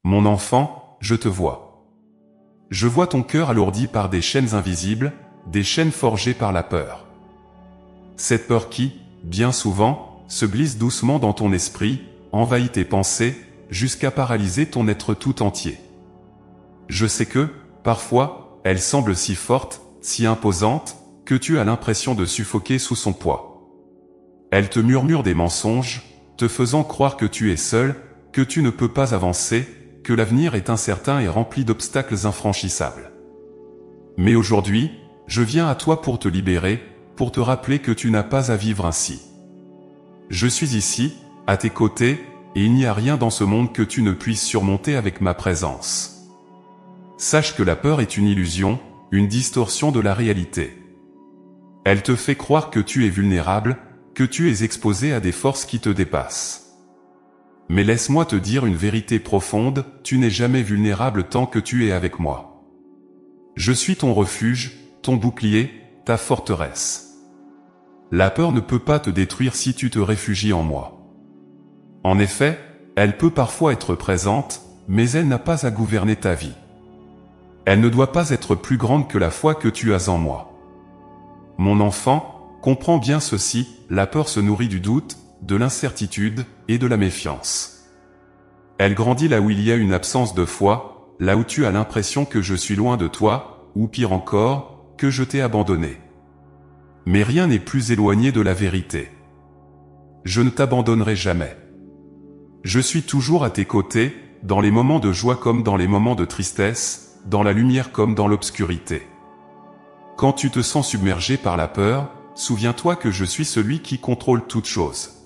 Mon enfant, je te vois. Je vois ton cœur alourdi par des chaînes invisibles, des chaînes forgées par la peur. Cette peur qui, bien souvent, se glisse doucement dans ton esprit, envahit tes pensées, jusqu'à paralyser ton être tout entier. Je sais que, parfois, elle semble si forte, si imposante, que tu as l'impression de suffoquer sous son poids. Elle te murmure des mensonges, te faisant croire que tu es seul, que tu ne peux pas avancer, que l'avenir est incertain et rempli d'obstacles infranchissables. Mais aujourd'hui, je viens à toi pour te libérer, pour te rappeler que tu n'as pas à vivre ainsi. Je suis ici, à tes côtés, et il n'y a rien dans ce monde que tu ne puisses surmonter avec ma présence. Sache que la peur est une illusion, une distorsion de la réalité. Elle te fait croire que tu es vulnérable, que tu es exposé à des forces qui te dépassent. Mais laisse-moi te dire une vérité profonde, tu n'es jamais vulnérable tant que tu es avec moi. Je suis ton refuge, ton bouclier, ta forteresse. La peur ne peut pas te détruire si tu te réfugies en moi. En effet, elle peut parfois être présente, mais elle n'a pas à gouverner ta vie. Elle ne doit pas être plus grande que la foi que tu as en moi. Mon enfant, comprends bien ceci, la peur se nourrit du doute, de l'incertitude et de la méfiance. Elle grandit là où il y a une absence de foi, là où tu as l'impression que je suis loin de toi, ou pire encore, que je t'ai abandonné. Mais rien n'est plus éloigné de la vérité. Je ne t'abandonnerai jamais. Je suis toujours à tes côtés, dans les moments de joie comme dans les moments de tristesse, dans la lumière comme dans l'obscurité. Quand tu te sens submergé par la peur, souviens-toi que je suis celui qui contrôle toutes choses.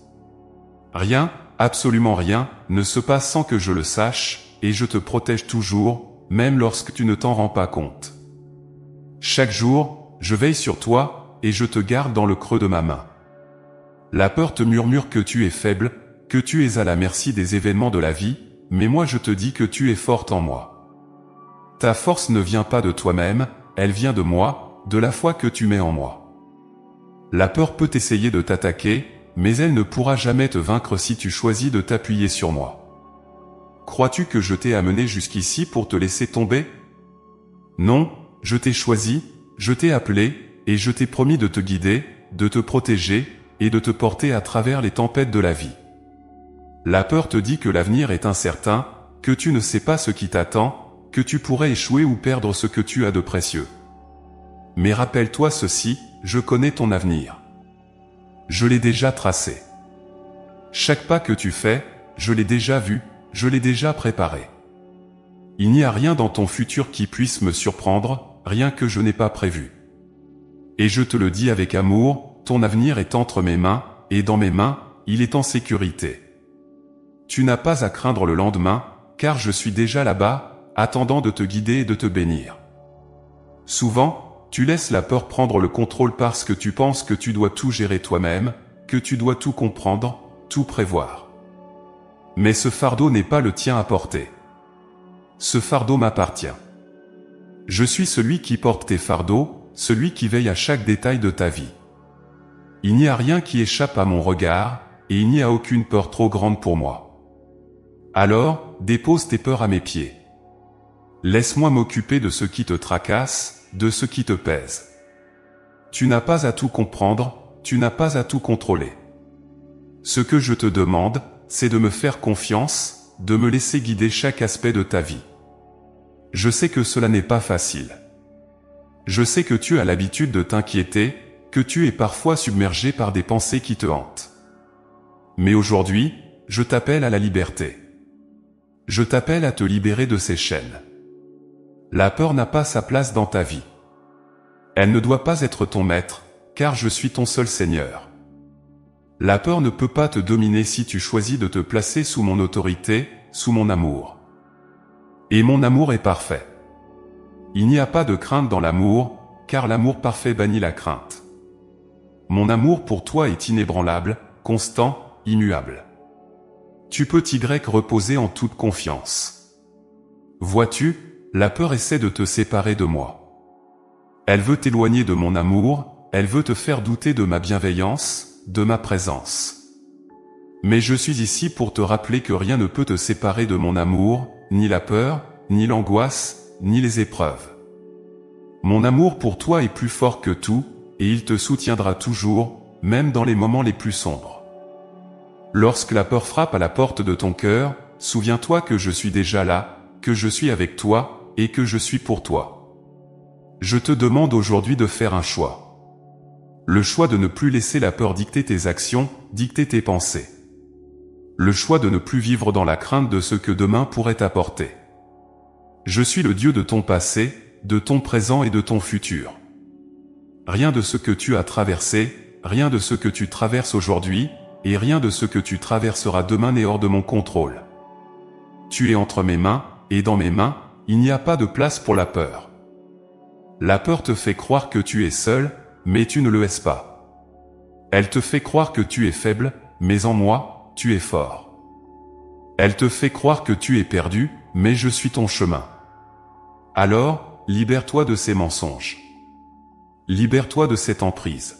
Rien, absolument rien, ne se passe sans que je le sache, et je te protège toujours, même lorsque tu ne t'en rends pas compte. Chaque jour, je veille sur toi, et je te garde dans le creux de ma main. La peur te murmure que tu es faible, que tu es à la merci des événements de la vie, mais moi je te dis que tu es forte en moi. Ta force ne vient pas de toi-même, elle vient de moi, de la foi que tu mets en moi. La peur peut essayer de t'attaquer, mais elle ne pourra jamais te vaincre si tu choisis de t'appuyer sur moi. Crois-tu que je t'ai amené jusqu'ici pour te laisser tomber? Non, je t'ai choisi, je t'ai appelé, et je t'ai promis de te guider, de te protéger, et de te porter à travers les tempêtes de la vie. La peur te dit que l'avenir est incertain, que tu ne sais pas ce qui t'attend, que tu pourrais échouer ou perdre ce que tu as de précieux. Mais rappelle-toi ceci, je connais ton avenir. Je l'ai déjà tracé. Chaque pas que tu fais, je l'ai déjà vu, je l'ai déjà préparé. Il n'y a rien dans ton futur qui puisse me surprendre, rien que je n'ai pas prévu. Et je te le dis avec amour, ton avenir est entre mes mains, et dans mes mains, il est en sécurité. Tu n'as pas à craindre le lendemain, car je suis déjà là-bas, attendant de te guider et de te bénir. Souvent, tu laisses la peur prendre le contrôle parce que tu penses que tu dois tout gérer toi-même, que tu dois tout comprendre, tout prévoir. Mais ce fardeau n'est pas le tien à porter. Ce fardeau m'appartient. Je suis celui qui porte tes fardeaux, celui qui veille à chaque détail de ta vie. Il n'y a rien qui échappe à mon regard, et il n'y a aucune peur trop grande pour moi. Alors, dépose tes peurs à mes pieds. Laisse-moi m'occuper de ce qui te tracasse, de ce qui te pèse. Tu n'as pas à tout comprendre, tu n'as pas à tout contrôler. Ce que je te demande, c'est de me faire confiance, de me laisser guider chaque aspect de ta vie. Je sais que cela n'est pas facile. Je sais que tu as l'habitude de t'inquiéter, que tu es parfois submergé par des pensées qui te hantent. Mais aujourd'hui, je t'appelle à la liberté. Je t'appelle à te libérer de ces chaînes. La peur n'a pas sa place dans ta vie. Elle ne doit pas être ton maître, car je suis ton seul Seigneur. La peur ne peut pas te dominer si tu choisis de te placer sous mon autorité, sous mon amour. Et mon amour est parfait. Il n'y a pas de crainte dans l'amour, car l'amour parfait bannit la crainte. Mon amour pour toi est inébranlable, constant, immuable. Tu peux t'y reposer en toute confiance. Vois-tu, la peur essaie de te séparer de moi. Elle veut t'éloigner de mon amour, elle veut te faire douter de ma bienveillance, de ma présence. Mais je suis ici pour te rappeler que rien ne peut te séparer de mon amour, ni la peur, ni l'angoisse, ni les épreuves. Mon amour pour toi est plus fort que tout, et il te soutiendra toujours, même dans les moments les plus sombres. Lorsque la peur frappe à la porte de ton cœur, souviens-toi que je suis déjà là, que je suis avec toi, et que je suis pour toi. Je te demande aujourd'hui de faire un choix. Le choix de ne plus laisser la peur dicter tes actions, dicter tes pensées. Le choix de ne plus vivre dans la crainte de ce que demain pourrait t'apporter. Je suis le Dieu de ton passé, de ton présent et de ton futur. Rien de ce que tu as traversé, rien de ce que tu traverses aujourd'hui, et rien de ce que tu traverseras demain n'est hors de mon contrôle. Tu es entre mes mains, et dans mes mains, il n'y a pas de place pour la peur. La peur te fait croire que tu es seul, mais tu ne le es pas. Elle te fait croire que tu es faible, mais en moi, tu es fort. Elle te fait croire que tu es perdu, mais je suis ton chemin. Alors, libère-toi de ces mensonges. Libère-toi de cette emprise.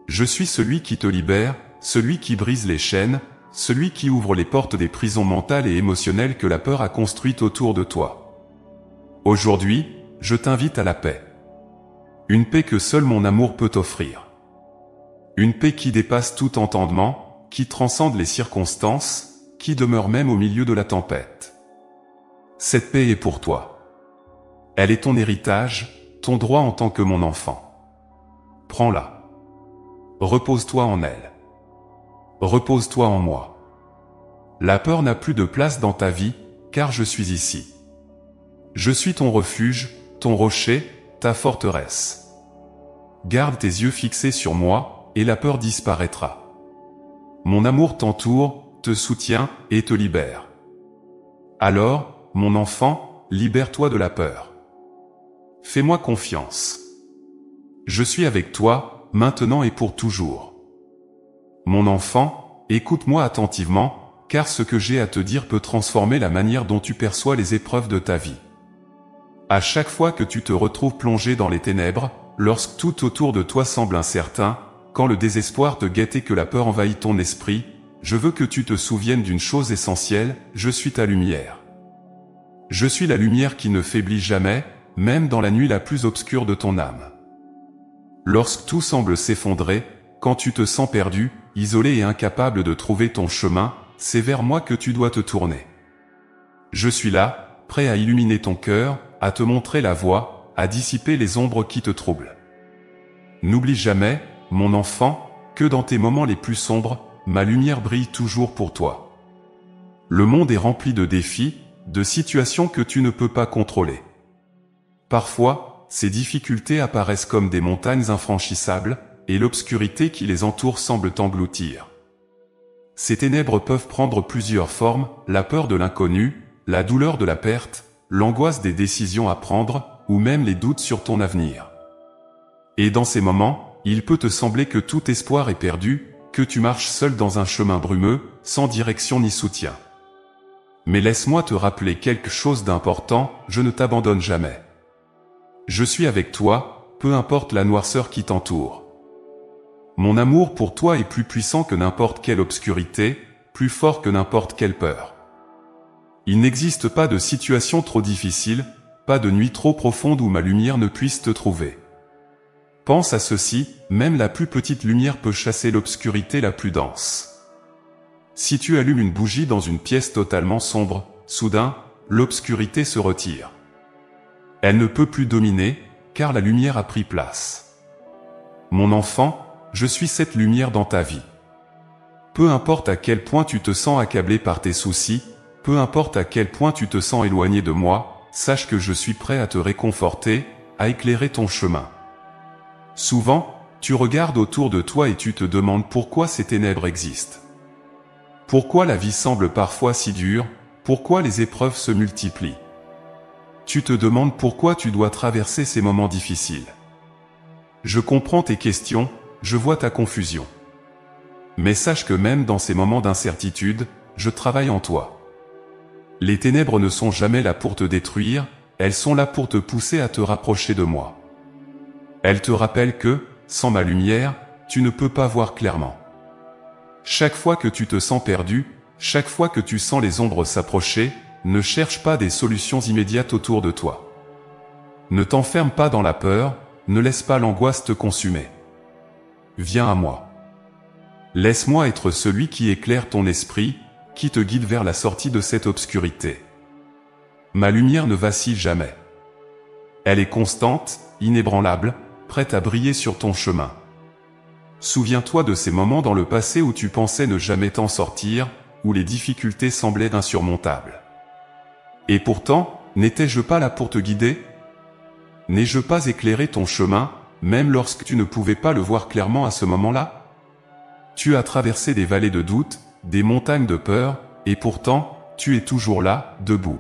Je suis celui qui te libère, celui qui brise les chaînes, celui qui ouvre les portes des prisons mentales et émotionnelles que la peur a construites autour de toi. Aujourd'hui, je t'invite à la paix. Une paix que seul mon amour peut offrir. Une paix qui dépasse tout entendement, qui transcende les circonstances, qui demeure même au milieu de la tempête. Cette paix est pour toi. Elle est ton héritage, ton droit en tant que mon enfant. Prends-la. Repose-toi en elle. Repose-toi en moi. La peur n'a plus de place dans ta vie, car je suis ici. Je suis ton refuge, ton rocher, ta forteresse. Garde tes yeux fixés sur moi, et la peur disparaîtra. Mon amour t'entoure, te soutient, et te libère. Alors, mon enfant, libère-toi de la peur. Fais-moi confiance. Je suis avec toi, maintenant et pour toujours. Mon enfant, écoute-moi attentivement, car ce que j'ai à te dire peut transformer la manière dont tu perçois les épreuves de ta vie. À chaque fois que tu te retrouves plongé dans les ténèbres, lorsque tout autour de toi semble incertain, quand le désespoir te guette et que la peur envahit ton esprit, je veux que tu te souviennes d'une chose essentielle, je suis ta lumière. Je suis la lumière qui ne faiblit jamais, même dans la nuit la plus obscure de ton âme. Lorsque tout semble s'effondrer, quand tu te sens perdu, isolé et incapable de trouver ton chemin, c'est vers moi que tu dois te tourner. Je suis là, prêt à illuminer ton cœur, à te montrer la voie, à dissiper les ombres qui te troublent. N'oublie jamais, mon enfant, que dans tes moments les plus sombres, ma lumière brille toujours pour toi. Le monde est rempli de défis, de situations que tu ne peux pas contrôler. Parfois, ces difficultés apparaissent comme des montagnes infranchissables, et l'obscurité qui les entoure semble t'engloutir. Ces ténèbres peuvent prendre plusieurs formes, la peur de l'inconnu, la douleur de la perte, l'angoisse des décisions à prendre, ou même les doutes sur ton avenir. Et dans ces moments, il peut te sembler que tout espoir est perdu, que tu marches seul dans un chemin brumeux, sans direction ni soutien. Mais laisse-moi te rappeler quelque chose d'important, je ne t'abandonne jamais. Je suis avec toi, peu importe la noirceur qui t'entoure. Mon amour pour toi est plus puissant que n'importe quelle obscurité, plus fort que n'importe quelle peur. Il n'existe pas de situation trop difficile, pas de nuit trop profonde où ma lumière ne puisse te trouver. Pense à ceci, même la plus petite lumière peut chasser l'obscurité la plus dense. Si tu allumes une bougie dans une pièce totalement sombre, soudain, l'obscurité se retire. Elle ne peut plus dominer, car la lumière a pris place. Mon enfant, je suis cette lumière dans ta vie. Peu importe à quel point tu te sens accablé par tes soucis, peu importe à quel point tu te sens éloigné de moi, sache que je suis prêt à te réconforter, à éclairer ton chemin. Souvent, tu regardes autour de toi et tu te demandes pourquoi ces ténèbres existent. Pourquoi la vie semble parfois si dure, pourquoi les épreuves se multiplient. Tu te demandes pourquoi tu dois traverser ces moments difficiles. Je comprends tes questions, je vois ta confusion. Mais sache que même dans ces moments d'incertitude, je travaille en toi. Les ténèbres ne sont jamais là pour te détruire, elles sont là pour te pousser à te rapprocher de moi. Elles te rappellent que, sans ma lumière, tu ne peux pas voir clairement. Chaque fois que tu te sens perdu, chaque fois que tu sens les ombres s'approcher, ne cherche pas des solutions immédiates autour de toi. Ne t'enferme pas dans la peur, ne laisse pas l'angoisse te consumer. Viens à moi. Laisse-moi être celui qui éclaire ton esprit, qui te guide vers la sortie de cette obscurité. Ma lumière ne vacille jamais. Elle est constante, inébranlable, prête à briller sur ton chemin. Souviens-toi de ces moments dans le passé où tu pensais ne jamais t'en sortir, où les difficultés semblaient insurmontables. Et pourtant, n'étais-je pas là pour te guider? N'ai-je pas éclairé ton chemin, même lorsque tu ne pouvais pas le voir clairement à ce moment-là? Tu as traversé des vallées de doute, des montagnes de peur, et pourtant, tu es toujours là, debout.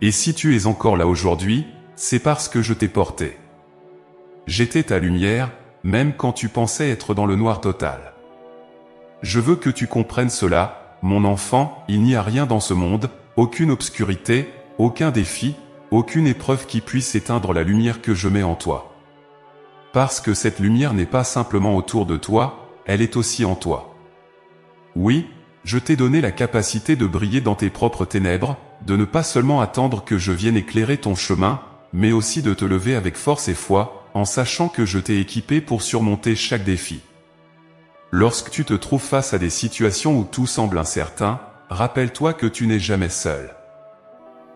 Et si tu es encore là aujourd'hui, c'est parce que je t'ai porté. J'étais ta lumière, même quand tu pensais être dans le noir total. Je veux que tu comprennes cela, mon enfant, il n'y a rien dans ce monde, aucune obscurité, aucun défi, aucune épreuve qui puisse éteindre la lumière que je mets en toi. Parce que cette lumière n'est pas simplement autour de toi, elle est aussi en toi. Oui, je t'ai donné la capacité de briller dans tes propres ténèbres, de ne pas seulement attendre que je vienne éclairer ton chemin, mais aussi de te lever avec force et foi, en sachant que je t'ai équipé pour surmonter chaque défi. Lorsque tu te trouves face à des situations où tout semble incertain, rappelle-toi que tu n'es jamais seul.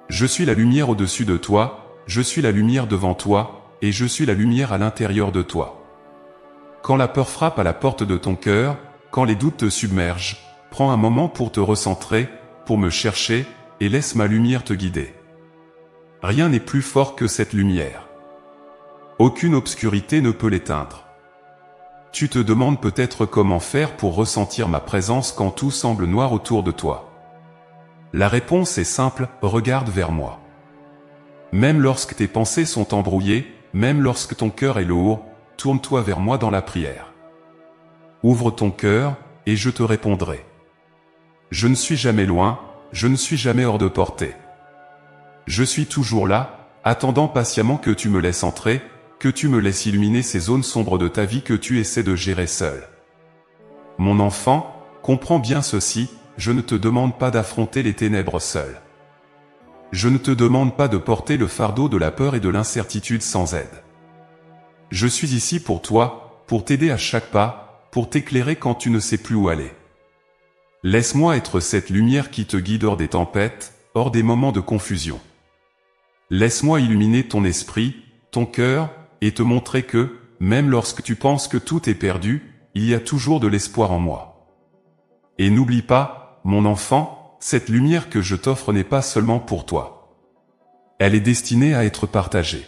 Je suis la lumière au-dessus de toi, je suis la lumière devant toi, et je suis la lumière à l'intérieur de toi. Quand la peur frappe à la porte de ton cœur, quand les doutes te submergent, prends un moment pour te recentrer, pour me chercher, et laisse ma lumière te guider. Rien n'est plus fort que cette lumière. Aucune obscurité ne peut l'éteindre. Tu te demandes peut-être comment faire pour ressentir ma présence quand tout semble noir autour de toi. La réponse est simple, regarde vers moi. Même lorsque tes pensées sont embrouillées, même lorsque ton cœur est lourd, tourne-toi vers moi dans la prière. Ouvre ton cœur, et je te répondrai. Je ne suis jamais loin, je ne suis jamais hors de portée. Je suis toujours là, attendant patiemment que tu me laisses entrer, que tu me laisses illuminer ces zones sombres de ta vie que tu essaies de gérer seul. Mon enfant, comprends bien ceci, je ne te demande pas d'affronter les ténèbres seul. Je ne te demande pas de porter le fardeau de la peur et de l'incertitude sans aide. Je suis ici pour toi, pour t'aider à chaque pas, pour t'éclairer quand tu ne sais plus où aller. Laisse-moi être cette lumière qui te guide hors des tempêtes, hors des moments de confusion. Laisse-moi illuminer ton esprit, ton cœur, et te montrer que, même lorsque tu penses que tout est perdu, il y a toujours de l'espoir en moi. Et n'oublie pas, mon enfant, cette lumière que je t'offre n'est pas seulement pour toi. Elle est destinée à être partagée.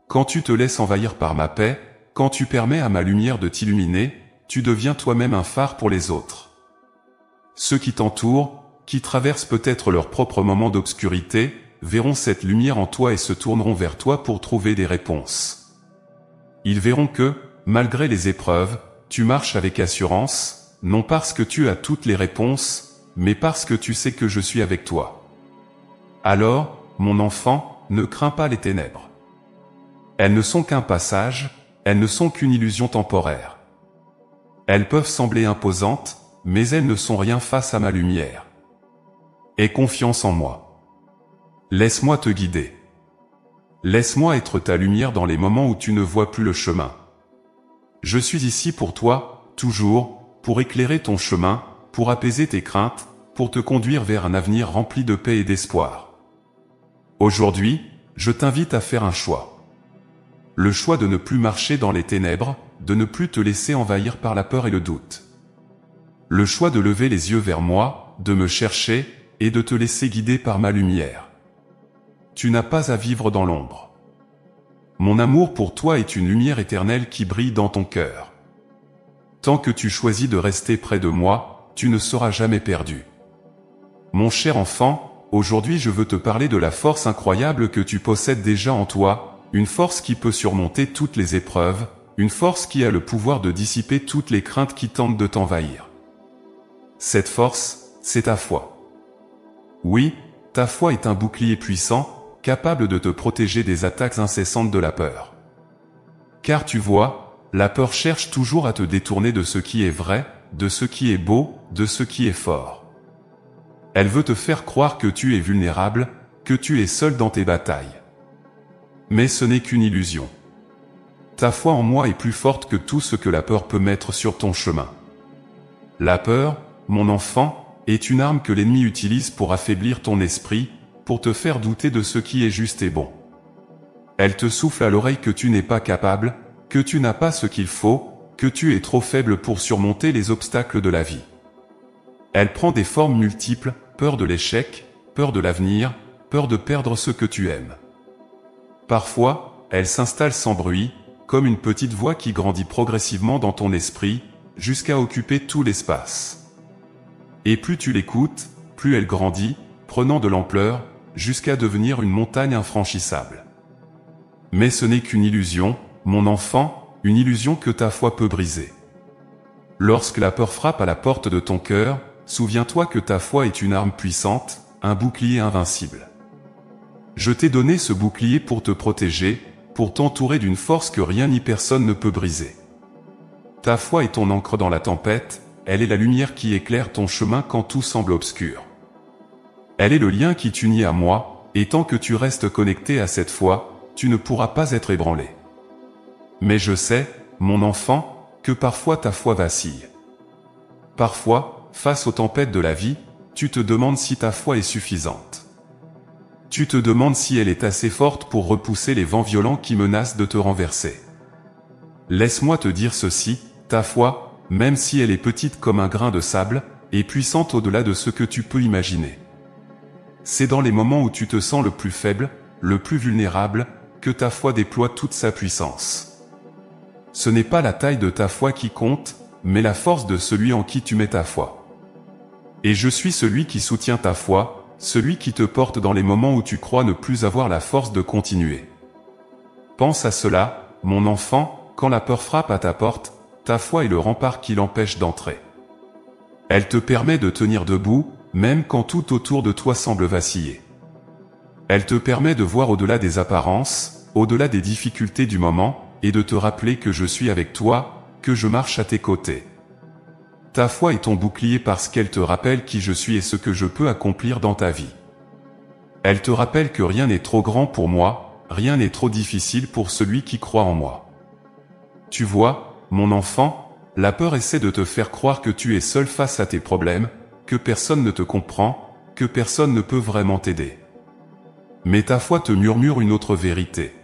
Quand tu te laisses envahir par ma paix, quand tu permets à ma lumière de t'illuminer, tu deviens toi-même un phare pour les autres. Ceux qui t'entourent, qui traversent peut-être leur propre moment d'obscurité, verront cette lumière en toi et se tourneront vers toi pour trouver des réponses. Ils verront que, malgré les épreuves, tu marches avec assurance, non parce que tu as toutes les réponses, mais parce que tu sais que je suis avec toi. Alors, mon enfant, ne crains pas les ténèbres. Elles ne sont qu'un passage, elles ne sont qu'une illusion temporaire. Elles peuvent sembler imposantes, mais elles ne sont rien face à ma lumière. Aie confiance en moi. Laisse-moi te guider. Laisse-moi être ta lumière dans les moments où tu ne vois plus le chemin. Je suis ici pour toi, toujours, pour éclairer ton chemin, pour apaiser tes craintes, pour te conduire vers un avenir rempli de paix et d'espoir. Aujourd'hui, je t'invite à faire un choix. Le choix de ne plus marcher dans les ténèbres, de ne plus te laisser envahir par la peur et le doute. Le choix de lever les yeux vers moi, de me chercher, et de te laisser guider par ma lumière. Tu n'as pas à vivre dans l'ombre. Mon amour pour toi est une lumière éternelle qui brille dans ton cœur. Tant que tu choisis de rester près de moi, tu ne seras jamais perdu. Mon cher enfant, aujourd'hui je veux te parler de la force incroyable que tu possèdes déjà en toi, une force qui peut surmonter toutes les épreuves, une force qui a le pouvoir de dissiper toutes les craintes qui tentent de t'envahir. Cette force, c'est ta foi. Oui, ta foi est un bouclier puissant, capable de te protéger des attaques incessantes de la peur. Car tu vois, la peur cherche toujours à te détourner de ce qui est vrai, de ce qui est beau, de ce qui est fort. Elle veut te faire croire que tu es vulnérable, que tu es seul dans tes batailles. Mais ce n'est qu'une illusion. Ta foi en moi est plus forte que tout ce que la peur peut mettre sur ton chemin. La peur, mon enfant, est une arme que l'ennemi utilise pour affaiblir ton esprit, pour te faire douter de ce qui est juste et bon. Elle te souffle à l'oreille que tu n'es pas capable, que tu n'as pas ce qu'il faut, que tu es trop faible pour surmonter les obstacles de la vie. Elle prend des formes multiples, peur de l'échec, peur de l'avenir, peur de perdre ce que tu aimes. Parfois, elle s'installe sans bruit, comme une petite voix qui grandit progressivement dans ton esprit, jusqu'à occuper tout l'espace. Et plus tu l'écoutes, plus elle grandit, prenant de l'ampleur, jusqu'à devenir une montagne infranchissable. Mais ce n'est qu'une illusion, mon enfant, une illusion que ta foi peut briser. Lorsque la peur frappe à la porte de ton cœur, souviens-toi que ta foi est une arme puissante, un bouclier invincible. Je t'ai donné ce bouclier pour te protéger, pour t'entourer d'une force que rien ni personne ne peut briser. Ta foi est ton encre dans la tempête, elle est la lumière qui éclaire ton chemin quand tout semble obscur. Elle est le lien qui t'unit à moi, et tant que tu restes connecté à cette foi, tu ne pourras pas être ébranlé. Mais je sais, mon enfant, que parfois ta foi vacille. Parfois, face aux tempêtes de la vie, tu te demandes si ta foi est suffisante. Tu te demandes si elle est assez forte pour repousser les vents violents qui menacent de te renverser. Laisse-moi te dire ceci, ta foi, même si elle est petite comme un grain de sable, est puissante au-delà de ce que tu peux imaginer. C'est dans les moments où tu te sens le plus faible, le plus vulnérable, que ta foi déploie toute sa puissance. Ce n'est pas la taille de ta foi qui compte, mais la force de celui en qui tu mets ta foi. Et je suis celui qui soutient ta foi, celui qui te porte dans les moments où tu crois ne plus avoir la force de continuer. Pense à cela, mon enfant, quand la peur frappe à ta porte, ta foi est le rempart qui l'empêche d'entrer. Elle te permet de tenir debout, même quand tout autour de toi semble vaciller. Elle te permet de voir au-delà des apparences, au-delà des difficultés du moment, et de te rappeler que je suis avec toi, que je marche à tes côtés. Ta foi est ton bouclier parce qu'elle te rappelle qui je suis et ce que je peux accomplir dans ta vie. Elle te rappelle que rien n'est trop grand pour moi, rien n'est trop difficile pour celui qui croit en moi. Tu vois, mon enfant, la peur essaie de te faire croire que tu es seul face à tes problèmes, que personne ne te comprend, que personne ne peut vraiment t'aider. Mais ta foi te murmure une autre vérité.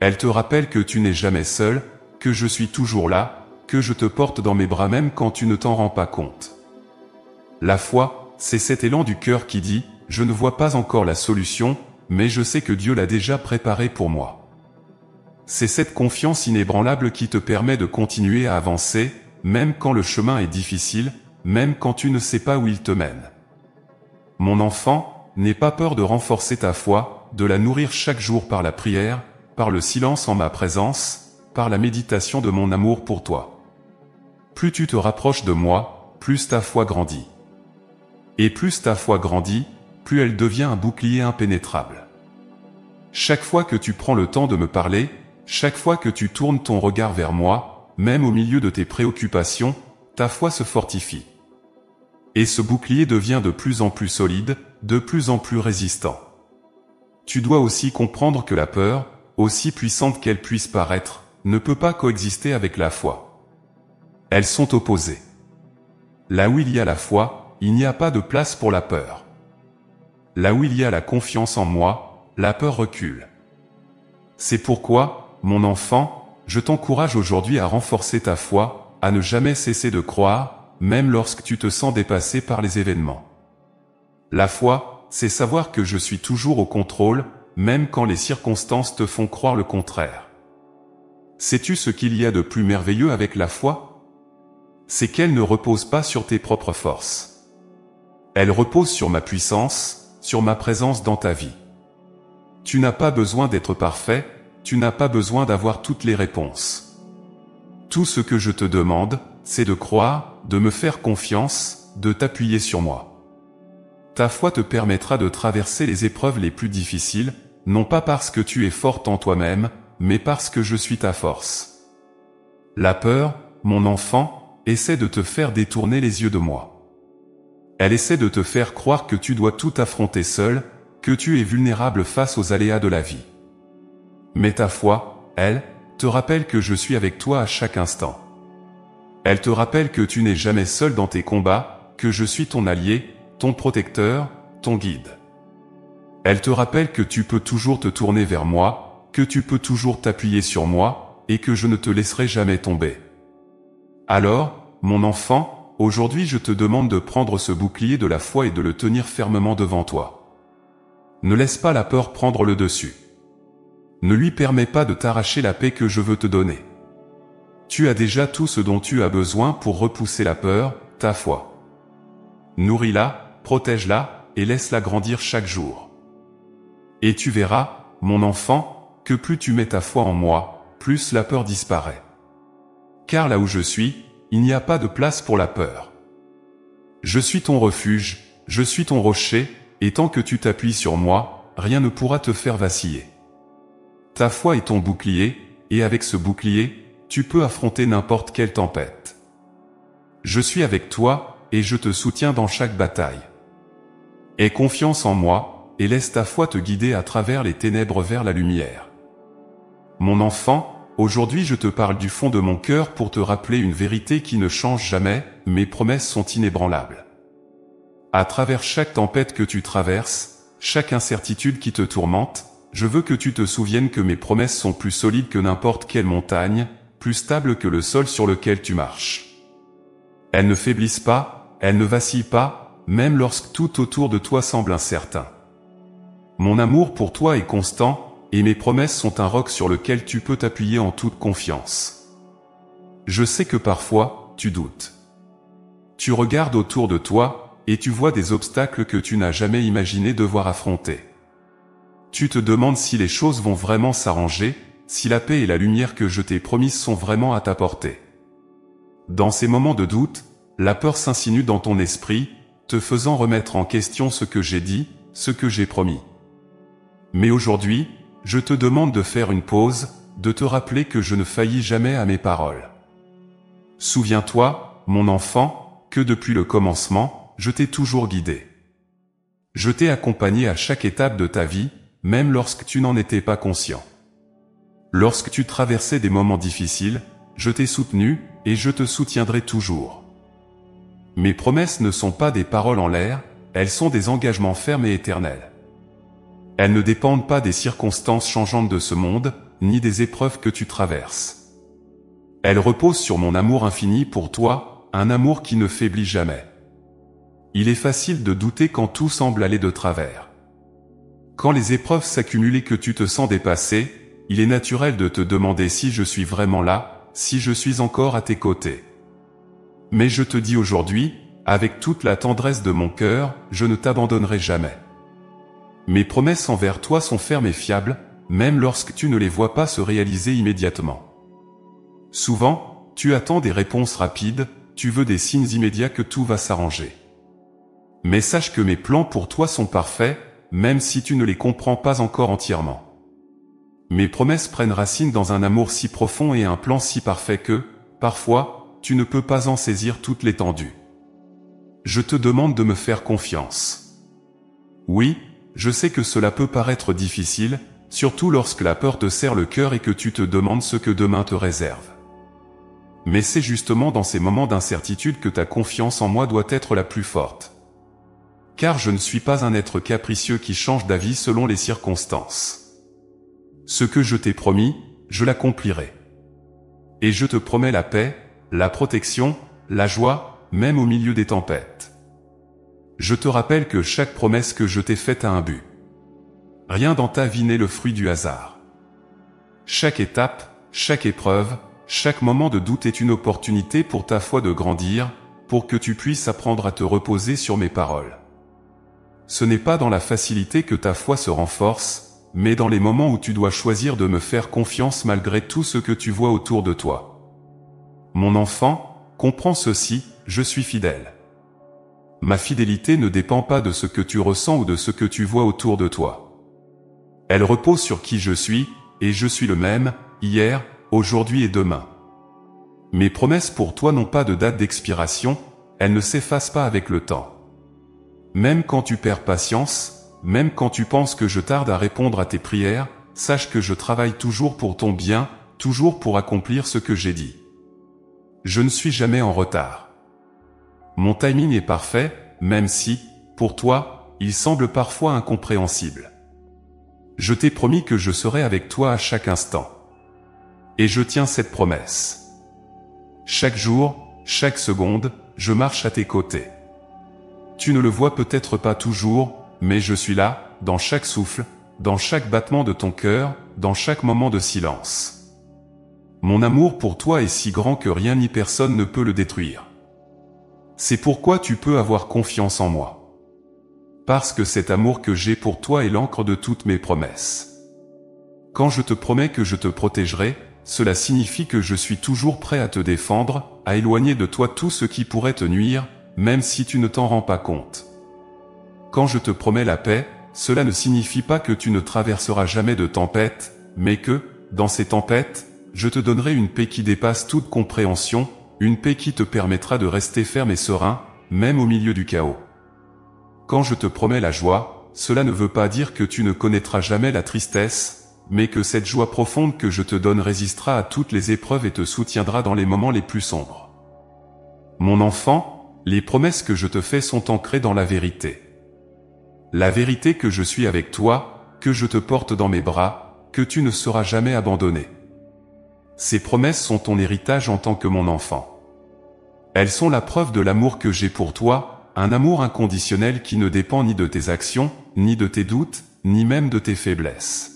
Elle te rappelle que tu n'es jamais seul, que je suis toujours là, que je te porte dans mes bras même quand tu ne t'en rends pas compte. La foi, c'est cet élan du cœur qui dit « Je ne vois pas encore la solution, mais je sais que Dieu l'a déjà préparée pour moi ». C'est cette confiance inébranlable qui te permet de continuer à avancer, même quand le chemin est difficile, même quand tu ne sais pas où il te mène. Mon enfant, n'aie pas peur de renforcer ta foi, de la nourrir chaque jour par la prière, par le silence en ma présence, par la méditation de mon amour pour toi. Plus tu te rapproches de moi, plus ta foi grandit. Et plus ta foi grandit, plus elle devient un bouclier impénétrable. Chaque fois que tu prends le temps de me parler, chaque fois que tu tournes ton regard vers moi, même au milieu de tes préoccupations, ta foi se fortifie. Et ce bouclier devient de plus en plus solide, de plus en plus résistant. Tu dois aussi comprendre que la peur, aussi puissante qu'elle puisse paraître, ne peut pas coexister avec la foi. Elles sont opposées. Là où il y a la foi, il n'y a pas de place pour la peur. Là où il y a la confiance en moi, la peur recule. C'est pourquoi, mon enfant, je t'encourage aujourd'hui à renforcer ta foi, à ne jamais cesser de croire, même lorsque tu te sens dépassé par les événements. La foi, c'est savoir que je suis toujours au contrôle, même quand les circonstances te font croire le contraire. Sais-tu ce qu'il y a de plus merveilleux avec la foi? C'est qu'elle ne repose pas sur tes propres forces. Elle repose sur ma puissance, sur ma présence dans ta vie. Tu n'as pas besoin d'être parfait, tu n'as pas besoin d'avoir toutes les réponses. Tout ce que je te demande, c'est de croire, de me faire confiance, de t'appuyer sur moi. Ta foi te permettra de traverser les épreuves les plus difficiles, non pas parce que tu es forte en toi-même, mais parce que je suis ta force. La peur, mon enfant, essaie de te faire détourner les yeux de moi. Elle essaie de te faire croire que tu dois tout affronter seul, que tu es vulnérable face aux aléas de la vie. Mais ta foi, elle, te rappelle que je suis avec toi à chaque instant. Elle te rappelle que tu n'es jamais seul dans tes combats, que je suis ton allié, ton protecteur, ton guide. Elle te rappelle que tu peux toujours te tourner vers moi, que tu peux toujours t'appuyer sur moi, et que je ne te laisserai jamais tomber. Alors, mon enfant, aujourd'hui je te demande de prendre ce bouclier de la foi et de le tenir fermement devant toi. Ne laisse pas la peur prendre le dessus. Ne lui permets pas de t'arracher la paix que je veux te donner. Tu as déjà tout ce dont tu as besoin pour repousser la peur, ta foi. Nourris-la, protège-la, et laisse-la grandir chaque jour. Et tu verras, mon enfant, que plus tu mets ta foi en moi, plus la peur disparaît. Car là où je suis, il n'y a pas de place pour la peur. Je suis ton refuge, je suis ton rocher, et tant que tu t'appuies sur moi, rien ne pourra te faire vaciller. Ta foi est ton bouclier, et avec ce bouclier, tu peux affronter n'importe quelle tempête. Je suis avec toi, et je te soutiens dans chaque bataille. Aie confiance en moi, et laisse ta foi te guider à travers les ténèbres vers la lumière. Mon enfant, aujourd'hui je te parle du fond de mon cœur pour te rappeler une vérité qui ne change jamais, mes promesses sont inébranlables. À travers chaque tempête que tu traverses, chaque incertitude qui te tourmente, je veux que tu te souviennes que mes promesses sont plus solides que n'importe quelle montagne, plus stables que le sol sur lequel tu marches. Elles ne faiblissent pas, elles ne vacillent pas, même lorsque tout autour de toi semble incertain. Mon amour pour toi est constant, et mes promesses sont un roc sur lequel tu peux t'appuyer en toute confiance. Je sais que parfois, tu doutes. Tu regardes autour de toi, et tu vois des obstacles que tu n'as jamais imaginé devoir affronter. Tu te demandes si les choses vont vraiment s'arranger, si la paix et la lumière que je t'ai promises sont vraiment à ta portée. Dans ces moments de doute, la peur s'insinue dans ton esprit, te faisant remettre en question ce que j'ai dit, ce que j'ai promis. Mais aujourd'hui, je te demande de faire une pause, de te rappeler que je ne faillis jamais à mes paroles. Souviens-toi, mon enfant, que depuis le commencement, je t'ai toujours guidé. Je t'ai accompagné à chaque étape de ta vie, même lorsque tu n'en étais pas conscient. Lorsque tu traversais des moments difficiles, je t'ai soutenu, et je te soutiendrai toujours. Mes promesses ne sont pas des paroles en l'air, elles sont des engagements fermes et éternels. Elles ne dépendent pas des circonstances changeantes de ce monde, ni des épreuves que tu traverses. Elles reposent sur mon amour infini pour toi, un amour qui ne faiblit jamais. Il est facile de douter quand tout semble aller de travers. Quand les épreuves s'accumulent et que tu te sens dépassé, il est naturel de te demander si je suis vraiment là, si je suis encore à tes côtés. Mais je te dis aujourd'hui, avec toute la tendresse de mon cœur, je ne t'abandonnerai jamais. Mes promesses envers toi sont fermes et fiables, même lorsque tu ne les vois pas se réaliser immédiatement. Souvent, tu attends des réponses rapides, tu veux des signes immédiats que tout va s'arranger. Mais sache que mes plans pour toi sont parfaits, même si tu ne les comprends pas encore entièrement. Mes promesses prennent racine dans un amour si profond et un plan si parfait que, parfois, tu ne peux pas en saisir toute l'étendue. Je te demande de me faire confiance. Oui, je sais que cela peut paraître difficile, surtout lorsque la peur te serre le cœur et que tu te demandes ce que demain te réserve. Mais c'est justement dans ces moments d'incertitude que ta confiance en moi doit être la plus forte. Car je ne suis pas un être capricieux qui change d'avis selon les circonstances. Ce que je t'ai promis, je l'accomplirai. Et je te promets la paix, la protection, la joie, même au milieu des tempêtes. Je te rappelle que chaque promesse que je t'ai faite a un but. Rien dans ta vie n'est le fruit du hasard. Chaque étape, chaque épreuve, chaque moment de doute est une opportunité pour ta foi de grandir, pour que tu puisses apprendre à te reposer sur mes paroles. Ce n'est pas dans la facilité que ta foi se renforce, mais dans les moments où tu dois choisir de me faire confiance malgré tout ce que tu vois autour de toi. Mon enfant, comprends ceci, je suis fidèle. Ma fidélité ne dépend pas de ce que tu ressens ou de ce que tu vois autour de toi. Elle repose sur qui je suis, et je suis le même, hier, aujourd'hui et demain. Mes promesses pour toi n'ont pas de date d'expiration, elles ne s'effacent pas avec le temps. même quand tu perds patience, même quand tu penses que je tarde à répondre à tes prières, sache que je travaille toujours pour ton bien, toujours pour accomplir ce que j'ai dit. Je ne suis jamais en retard. Mon timing est parfait, même si, pour toi, il semble parfois incompréhensible. Je t'ai promis que je serai avec toi à chaque instant. Et je tiens cette promesse. Chaque jour, chaque seconde, je marche à tes côtés. Tu ne le vois peut-être pas toujours, mais je suis là, dans chaque souffle, dans chaque battement de ton cœur, dans chaque moment de silence. Mon amour pour toi est si grand que rien ni personne ne peut le détruire. C'est pourquoi tu peux avoir confiance en moi. Parce que cet amour que j'ai pour toi est l'encre de toutes mes promesses. Quand je te promets que je te protégerai, cela signifie que je suis toujours prêt à te défendre, à éloigner de toi tout ce qui pourrait te nuire, même si tu ne t'en rends pas compte. Quand je te promets la paix, cela ne signifie pas que tu ne traverseras jamais de tempête, mais que, dans ces tempêtes, je te donnerai une paix qui dépasse toute compréhension, une paix qui te permettra de rester ferme et serein, même au milieu du chaos. Quand je te promets la joie, cela ne veut pas dire que tu ne connaîtras jamais la tristesse, mais que cette joie profonde que je te donne résistera à toutes les épreuves et te soutiendra dans les moments les plus sombres. Mon enfant, les promesses que je te fais sont ancrées dans la vérité. La vérité que je suis avec toi, que je te porte dans mes bras, que tu ne seras jamais abandonné. Ces promesses sont ton héritage en tant que mon enfant. Elles sont la preuve de l'amour que j'ai pour toi, un amour inconditionnel qui ne dépend ni de tes actions, ni de tes doutes, ni même de tes faiblesses.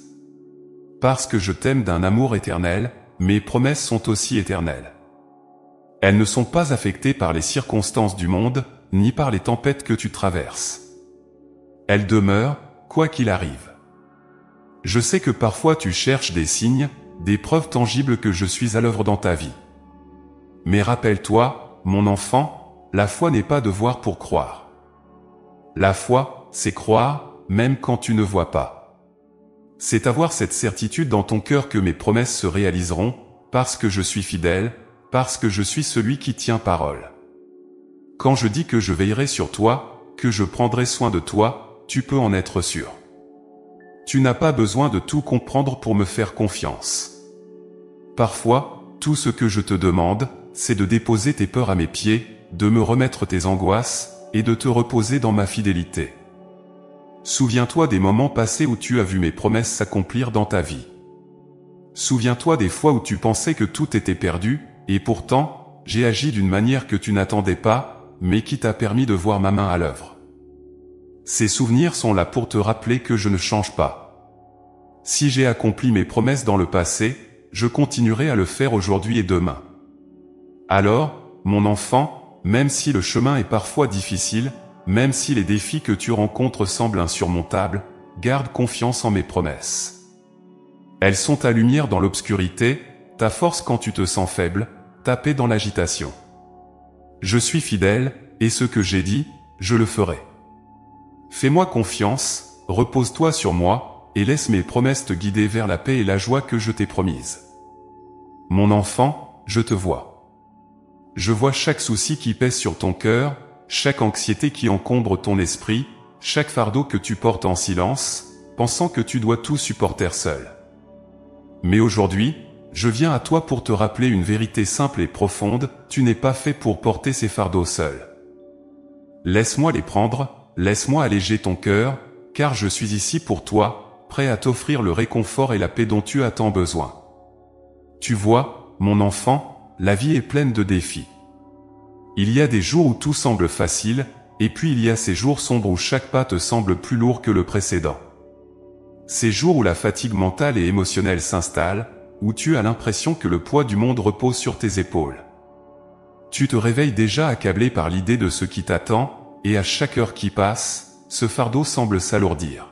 Parce que je t'aime d'un amour éternel, mes promesses sont aussi éternelles. Elles ne sont pas affectées par les circonstances du monde, ni par les tempêtes que tu traverses. Elles demeurent, quoi qu'il arrive. Je sais que parfois tu cherches des signes, des preuves tangibles que je suis à l'œuvre dans ta vie. Mais rappelle-toi, mon enfant, la foi n'est pas de voir pour croire. La foi, c'est croire, même quand tu ne vois pas. C'est avoir cette certitude dans ton cœur que mes promesses se réaliseront, parce que je suis fidèle, parce que je suis celui qui tient parole. Quand je dis que je veillerai sur toi, que je prendrai soin de toi, tu peux en être sûr. Tu n'as pas besoin de tout comprendre pour me faire confiance. Parfois, tout ce que je te demande, c'est de déposer tes peurs à mes pieds, de me remettre tes angoisses, et de te reposer dans ma fidélité. Souviens-toi des moments passés où tu as vu mes promesses s'accomplir dans ta vie. Souviens-toi des fois où tu pensais que tout était perdu, et pourtant, j'ai agi d'une manière que tu n'attendais pas, mais qui t'a permis de voir ma main à l'œuvre. Ces souvenirs sont là pour te rappeler que je ne change pas. Si j'ai accompli mes promesses dans le passé, je continuerai à le faire aujourd'hui et demain. Alors, mon enfant, même si le chemin est parfois difficile, même si les défis que tu rencontres semblent insurmontables, garde confiance en mes promesses. Elles sont ta lumière dans l'obscurité, ta force quand tu te sens faible, ta paix dans l'agitation. Je suis fidèle, et ce que j'ai dit, je le ferai. Fais-moi confiance, repose-toi sur moi, et laisse mes promesses te guider vers la paix et la joie que je t'ai promises. Mon enfant, je te vois. Je vois chaque souci qui pèse sur ton cœur, chaque anxiété qui encombre ton esprit, chaque fardeau que tu portes en silence, pensant que tu dois tout supporter seul. Mais aujourd'hui, je viens à toi pour te rappeler une vérité simple et profonde, tu n'es pas fait pour porter ces fardeaux seul. Laisse-moi les prendre, laisse-moi alléger ton cœur, car je suis ici pour toi, prêt à t'offrir le réconfort et la paix dont tu as tant besoin. Tu vois, mon enfant, la vie est pleine de défis. Il y a des jours où tout semble facile, et puis il y a ces jours sombres où chaque pas te semble plus lourd que le précédent. Ces jours où la fatigue mentale et émotionnelle s'installe, où tu as l'impression que le poids du monde repose sur tes épaules. Tu te réveilles déjà accablé par l'idée de ce qui t'attend, et à chaque heure qui passe, ce fardeau semble s'alourdir.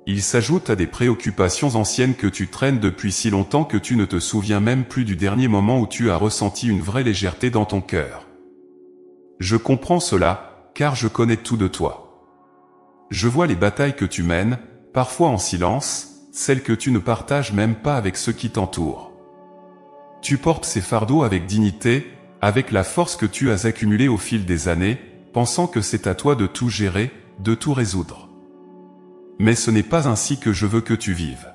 Il s'ajoute à des préoccupations anciennes que tu traînes depuis si longtemps que tu ne te souviens même plus du dernier moment où tu as ressenti une vraie légèreté dans ton cœur. Je comprends cela, car je connais tout de toi. Je vois les batailles que tu mènes, parfois en silence, celles que tu ne partages même pas avec ceux qui t'entourent. Tu portes ces fardeaux avec dignité, avec la force que tu as accumulée au fil des années, pensant que c'est à toi de tout gérer, de tout résoudre. Mais ce n'est pas ainsi que je veux que tu vives.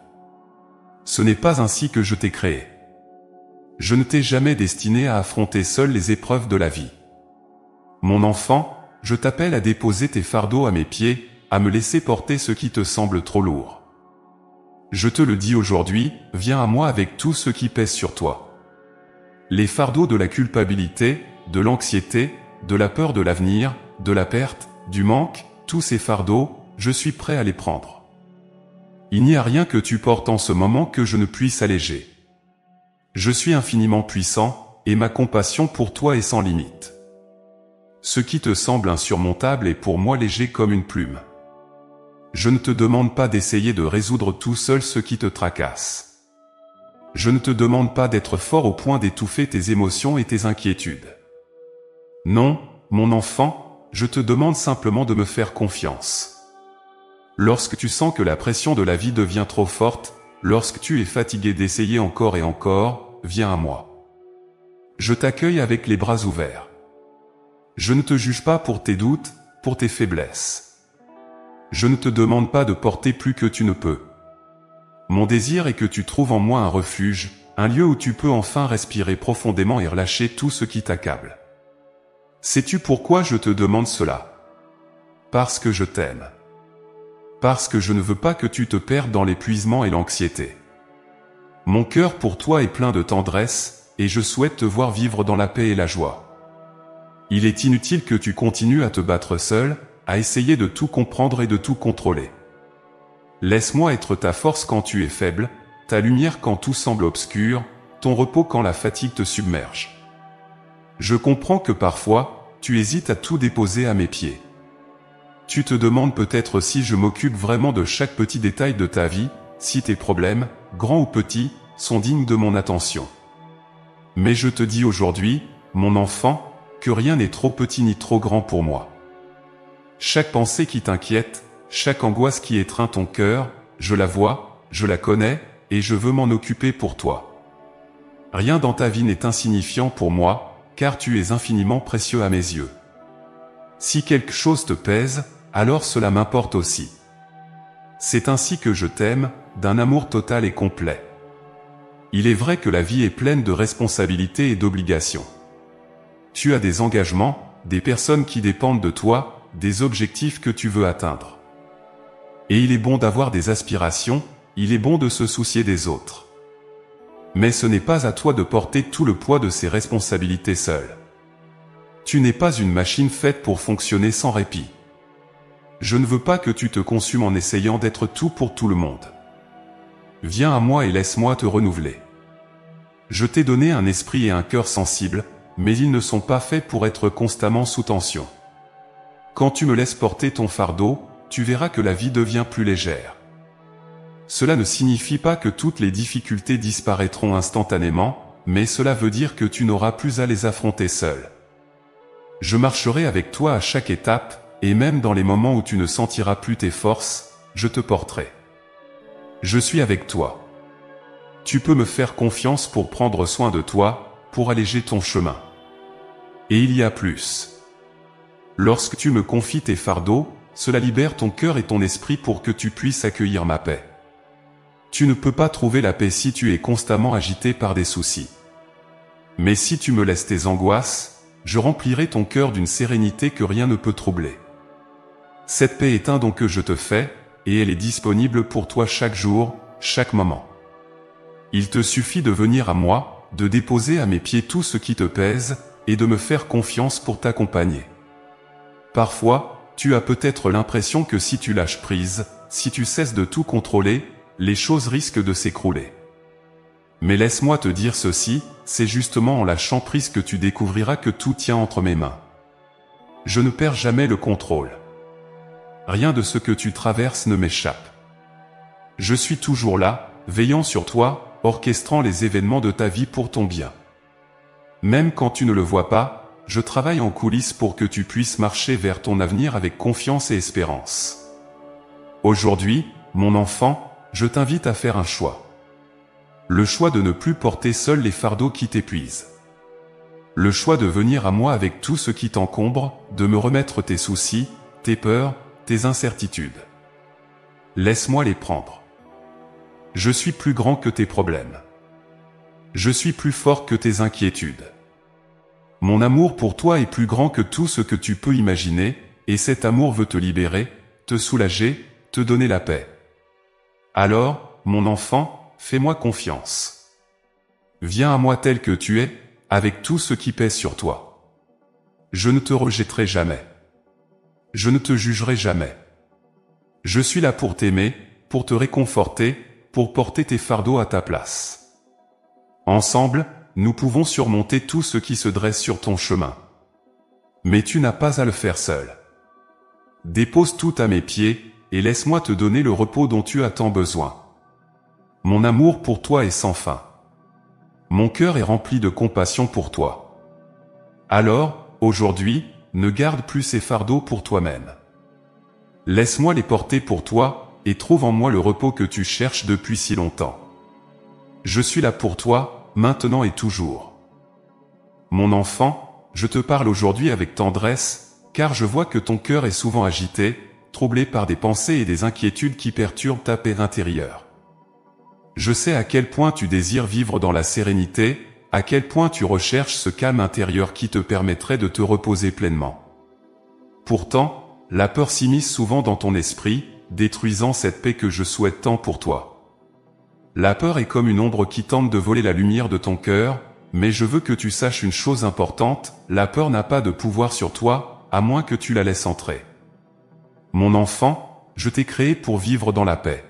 Ce n'est pas ainsi que je t'ai créé. Je ne t'ai jamais destiné à affronter seul les épreuves de la vie. Mon enfant, je t'appelle à déposer tes fardeaux à mes pieds, à me laisser porter ce qui te semble trop lourd. Je te le dis aujourd'hui, viens à moi avec tout ce qui pèse sur toi. Les fardeaux de la culpabilité, de l'anxiété, de la peur de l'avenir, de la perte, du manque, tous ces fardeaux, je suis prêt à les prendre. Il n'y a rien que tu portes en ce moment que je ne puisse alléger. Je suis infiniment puissant, et ma compassion pour toi est sans limite. Ce qui te semble insurmontable est pour moi léger comme une plume. Je ne te demande pas d'essayer de résoudre tout seul ce qui te tracasse. Je ne te demande pas d'être fort au point d'étouffer tes émotions et tes inquiétudes. Non, mon enfant, je te demande simplement de me faire confiance. Lorsque tu sens que la pression de la vie devient trop forte, lorsque tu es fatigué d'essayer encore et encore, viens à moi. Je t'accueille avec les bras ouverts. Je ne te juge pas pour tes doutes, pour tes faiblesses. Je ne te demande pas de porter plus que tu ne peux. Mon désir est que tu trouves en moi un refuge, un lieu où tu peux enfin respirer profondément et relâcher tout ce qui t'accable. Sais-tu pourquoi je te demande cela? Parce que je t'aime. Parce que je ne veux pas que tu te perdes dans l'épuisement et l'anxiété. Mon cœur pour toi est plein de tendresse, et je souhaite te voir vivre dans la paix et la joie. Il est inutile que tu continues à te battre seul, à essayer de tout comprendre et de tout contrôler. Laisse-moi être ta force quand tu es faible, ta lumière quand tout semble obscur, ton repos quand la fatigue te submerge. Je comprends que parfois, tu hésites à tout déposer à mes pieds. Tu te demandes peut-être si je m'occupe vraiment de chaque petit détail de ta vie, si tes problèmes, grands ou petits, sont dignes de mon attention. Mais je te dis aujourd'hui, mon enfant, que rien n'est trop petit ni trop grand pour moi. Chaque pensée qui t'inquiète, chaque angoisse qui étreint ton cœur, je la vois, je la connais, et je veux m'en occuper pour toi. Rien dans ta vie n'est insignifiant pour moi, car tu es infiniment précieux à mes yeux. Si quelque chose te pèse, alors cela m'importe aussi. C'est ainsi que je t'aime, d'un amour total et complet. Il est vrai que la vie est pleine de responsabilités et d'obligations. Tu as des engagements, des personnes qui dépendent de toi, des objectifs que tu veux atteindre. Et il est bon d'avoir des aspirations, il est bon de se soucier des autres. Mais ce n'est pas à toi de porter tout le poids de ces responsabilités seul. Tu n'es pas une machine faite pour fonctionner sans répit. Je ne veux pas que tu te consumes en essayant d'être tout pour tout le monde. Viens à moi et laisse-moi te renouveler. Je t'ai donné un esprit et un cœur sensibles, mais ils ne sont pas faits pour être constamment sous tension. Quand tu me laisses porter ton fardeau, tu verras que la vie devient plus légère. Cela ne signifie pas que toutes les difficultés disparaîtront instantanément, mais cela veut dire que tu n'auras plus à les affronter seul. Je marcherai avec toi à chaque étape, et même dans les moments où tu ne sentiras plus tes forces, je te porterai. Je suis avec toi. Tu peux me faire confiance pour prendre soin de toi, pour alléger ton chemin. Et il y a plus. Lorsque tu me confies tes fardeaux, cela libère ton cœur et ton esprit pour que tu puisses accueillir ma paix. Tu ne peux pas trouver la paix si tu es constamment agité par des soucis. Mais si tu me laisses tes angoisses, je remplirai ton cœur d'une sérénité que rien ne peut troubler. Cette paix est un don que je te fais, et elle est disponible pour toi chaque jour, chaque moment. Il te suffit de venir à moi, de déposer à mes pieds tout ce qui te pèse, et de me faire confiance pour t'accompagner. Parfois, tu as peut-être l'impression que si tu lâches prise, si tu cesses de tout contrôler, les choses risquent de s'écrouler. Mais laisse-moi te dire ceci, c'est justement en lâchant prise que tu découvriras que tout tient entre mes mains. Je ne perds jamais le contrôle. Rien de ce que tu traverses ne m'échappe. Je suis toujours là, veillant sur toi, orchestrant les événements de ta vie pour ton bien. Même quand tu ne le vois pas, je travaille en coulisses pour que tu puisses marcher vers ton avenir avec confiance et espérance. Aujourd'hui, mon enfant, je t'invite à faire un choix. Le choix de ne plus porter seul les fardeaux qui t'épuisent. Le choix de venir à moi avec tout ce qui t'encombre, de me remettre tes soucis, tes peurs, tes incertitudes. Laisse-moi les prendre. Je suis plus grand que tes problèmes. Je suis plus fort que tes inquiétudes. Mon amour pour toi est plus grand que tout ce que tu peux imaginer, et cet amour veut te libérer, te soulager, te donner la paix. Alors, mon enfant, fais-moi confiance. Viens à moi tel que tu es, avec tout ce qui pèse sur toi. Je ne te rejetterai jamais. Je ne te jugerai jamais. Je suis là pour t'aimer, pour te réconforter, pour porter tes fardeaux à ta place. Ensemble, nous pouvons surmonter tout ce qui se dresse sur ton chemin. Mais tu n'as pas à le faire seul. Dépose tout à mes pieds, et laisse-moi te donner le repos dont tu as tant besoin. Mon amour pour toi est sans fin. Mon cœur est rempli de compassion pour toi. Alors, aujourd'hui, ne garde plus ces fardeaux pour toi-même. Laisse-moi les porter pour toi, et trouve en moi le repos que tu cherches depuis si longtemps. Je suis là pour toi, maintenant et toujours. Mon enfant, je te parle aujourd'hui avec tendresse, car je vois que ton cœur est souvent agité, troublé par des pensées et des inquiétudes qui perturbent ta paix intérieure. Je sais à quel point tu désires vivre dans la sérénité, à quel point tu recherches ce calme intérieur qui te permettrait de te reposer pleinement. Pourtant, la peur s'immisce souvent dans ton esprit, détruisant cette paix que je souhaite tant pour toi. La peur est comme une ombre qui tente de voler la lumière de ton cœur, mais je veux que tu saches une chose importante, la peur n'a pas de pouvoir sur toi, à moins que tu la laisses entrer. Mon enfant, je t'ai créé pour vivre dans la paix.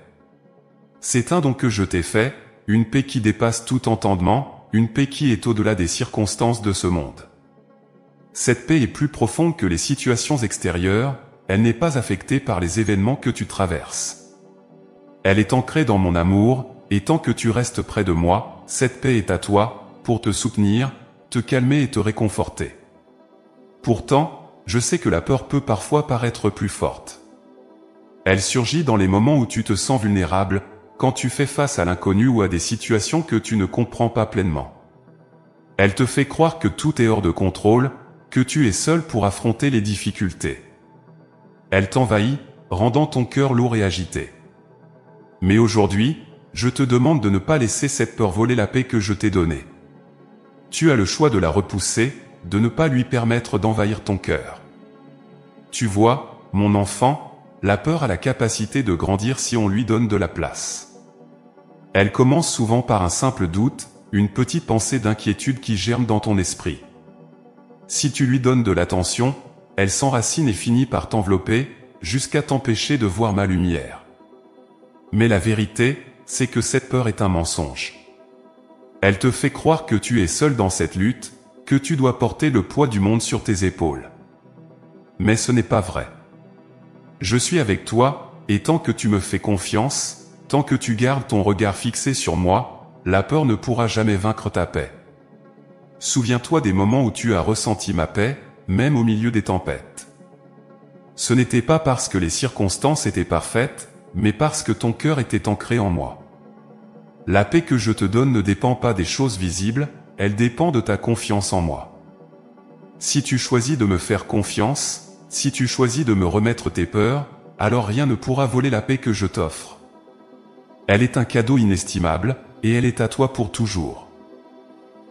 C'est un don que je t'ai fait, une paix qui dépasse tout entendement, une paix qui est au-delà des circonstances de ce monde. Cette paix est plus profonde que les situations extérieures, elle n'est pas affectée par les événements que tu traverses. Elle est ancrée dans mon amour, et tant que tu restes près de moi, cette paix est à toi, pour te soutenir, te calmer et te réconforter. Pourtant, je sais que la peur peut parfois paraître plus forte. Elle surgit dans les moments où tu te sens vulnérable, quand tu fais face à l'inconnu ou à des situations que tu ne comprends pas pleinement. Elle te fait croire que tout est hors de contrôle, que tu es seul pour affronter les difficultés. Elle t'envahit, rendant ton cœur lourd et agité. Mais aujourd'hui, je te demande de ne pas laisser cette peur voler la paix que je t'ai donnée. Tu as le choix de la repousser, de ne pas lui permettre d'envahir ton cœur. Tu vois, mon enfant, la peur a la capacité de grandir si on lui donne de la place. Elle commence souvent par un simple doute, une petite pensée d'inquiétude qui germe dans ton esprit. Si tu lui donnes de l'attention, elle s'enracine et finit par t'envelopper, jusqu'à t'empêcher de voir ma lumière. Mais la vérité, c'est que cette peur est un mensonge. Elle te fait croire que tu es seul dans cette lutte, que tu dois porter le poids du monde sur tes épaules. Mais ce n'est pas vrai. Je suis avec toi, et tant que tu me fais confiance, tant que tu gardes ton regard fixé sur moi, la peur ne pourra jamais vaincre ta paix. Souviens-toi des moments où tu as ressenti ma paix, même au milieu des tempêtes. Ce n'était pas parce que les circonstances étaient parfaites, mais parce que ton cœur était ancré en moi. La paix que je te donne ne dépend pas des choses visibles, elle dépend de ta confiance en moi. Si tu choisis de me faire confiance, si tu choisis de me remettre tes peurs, alors rien ne pourra voler la paix que je t'offre. Elle est un cadeau inestimable, et elle est à toi pour toujours.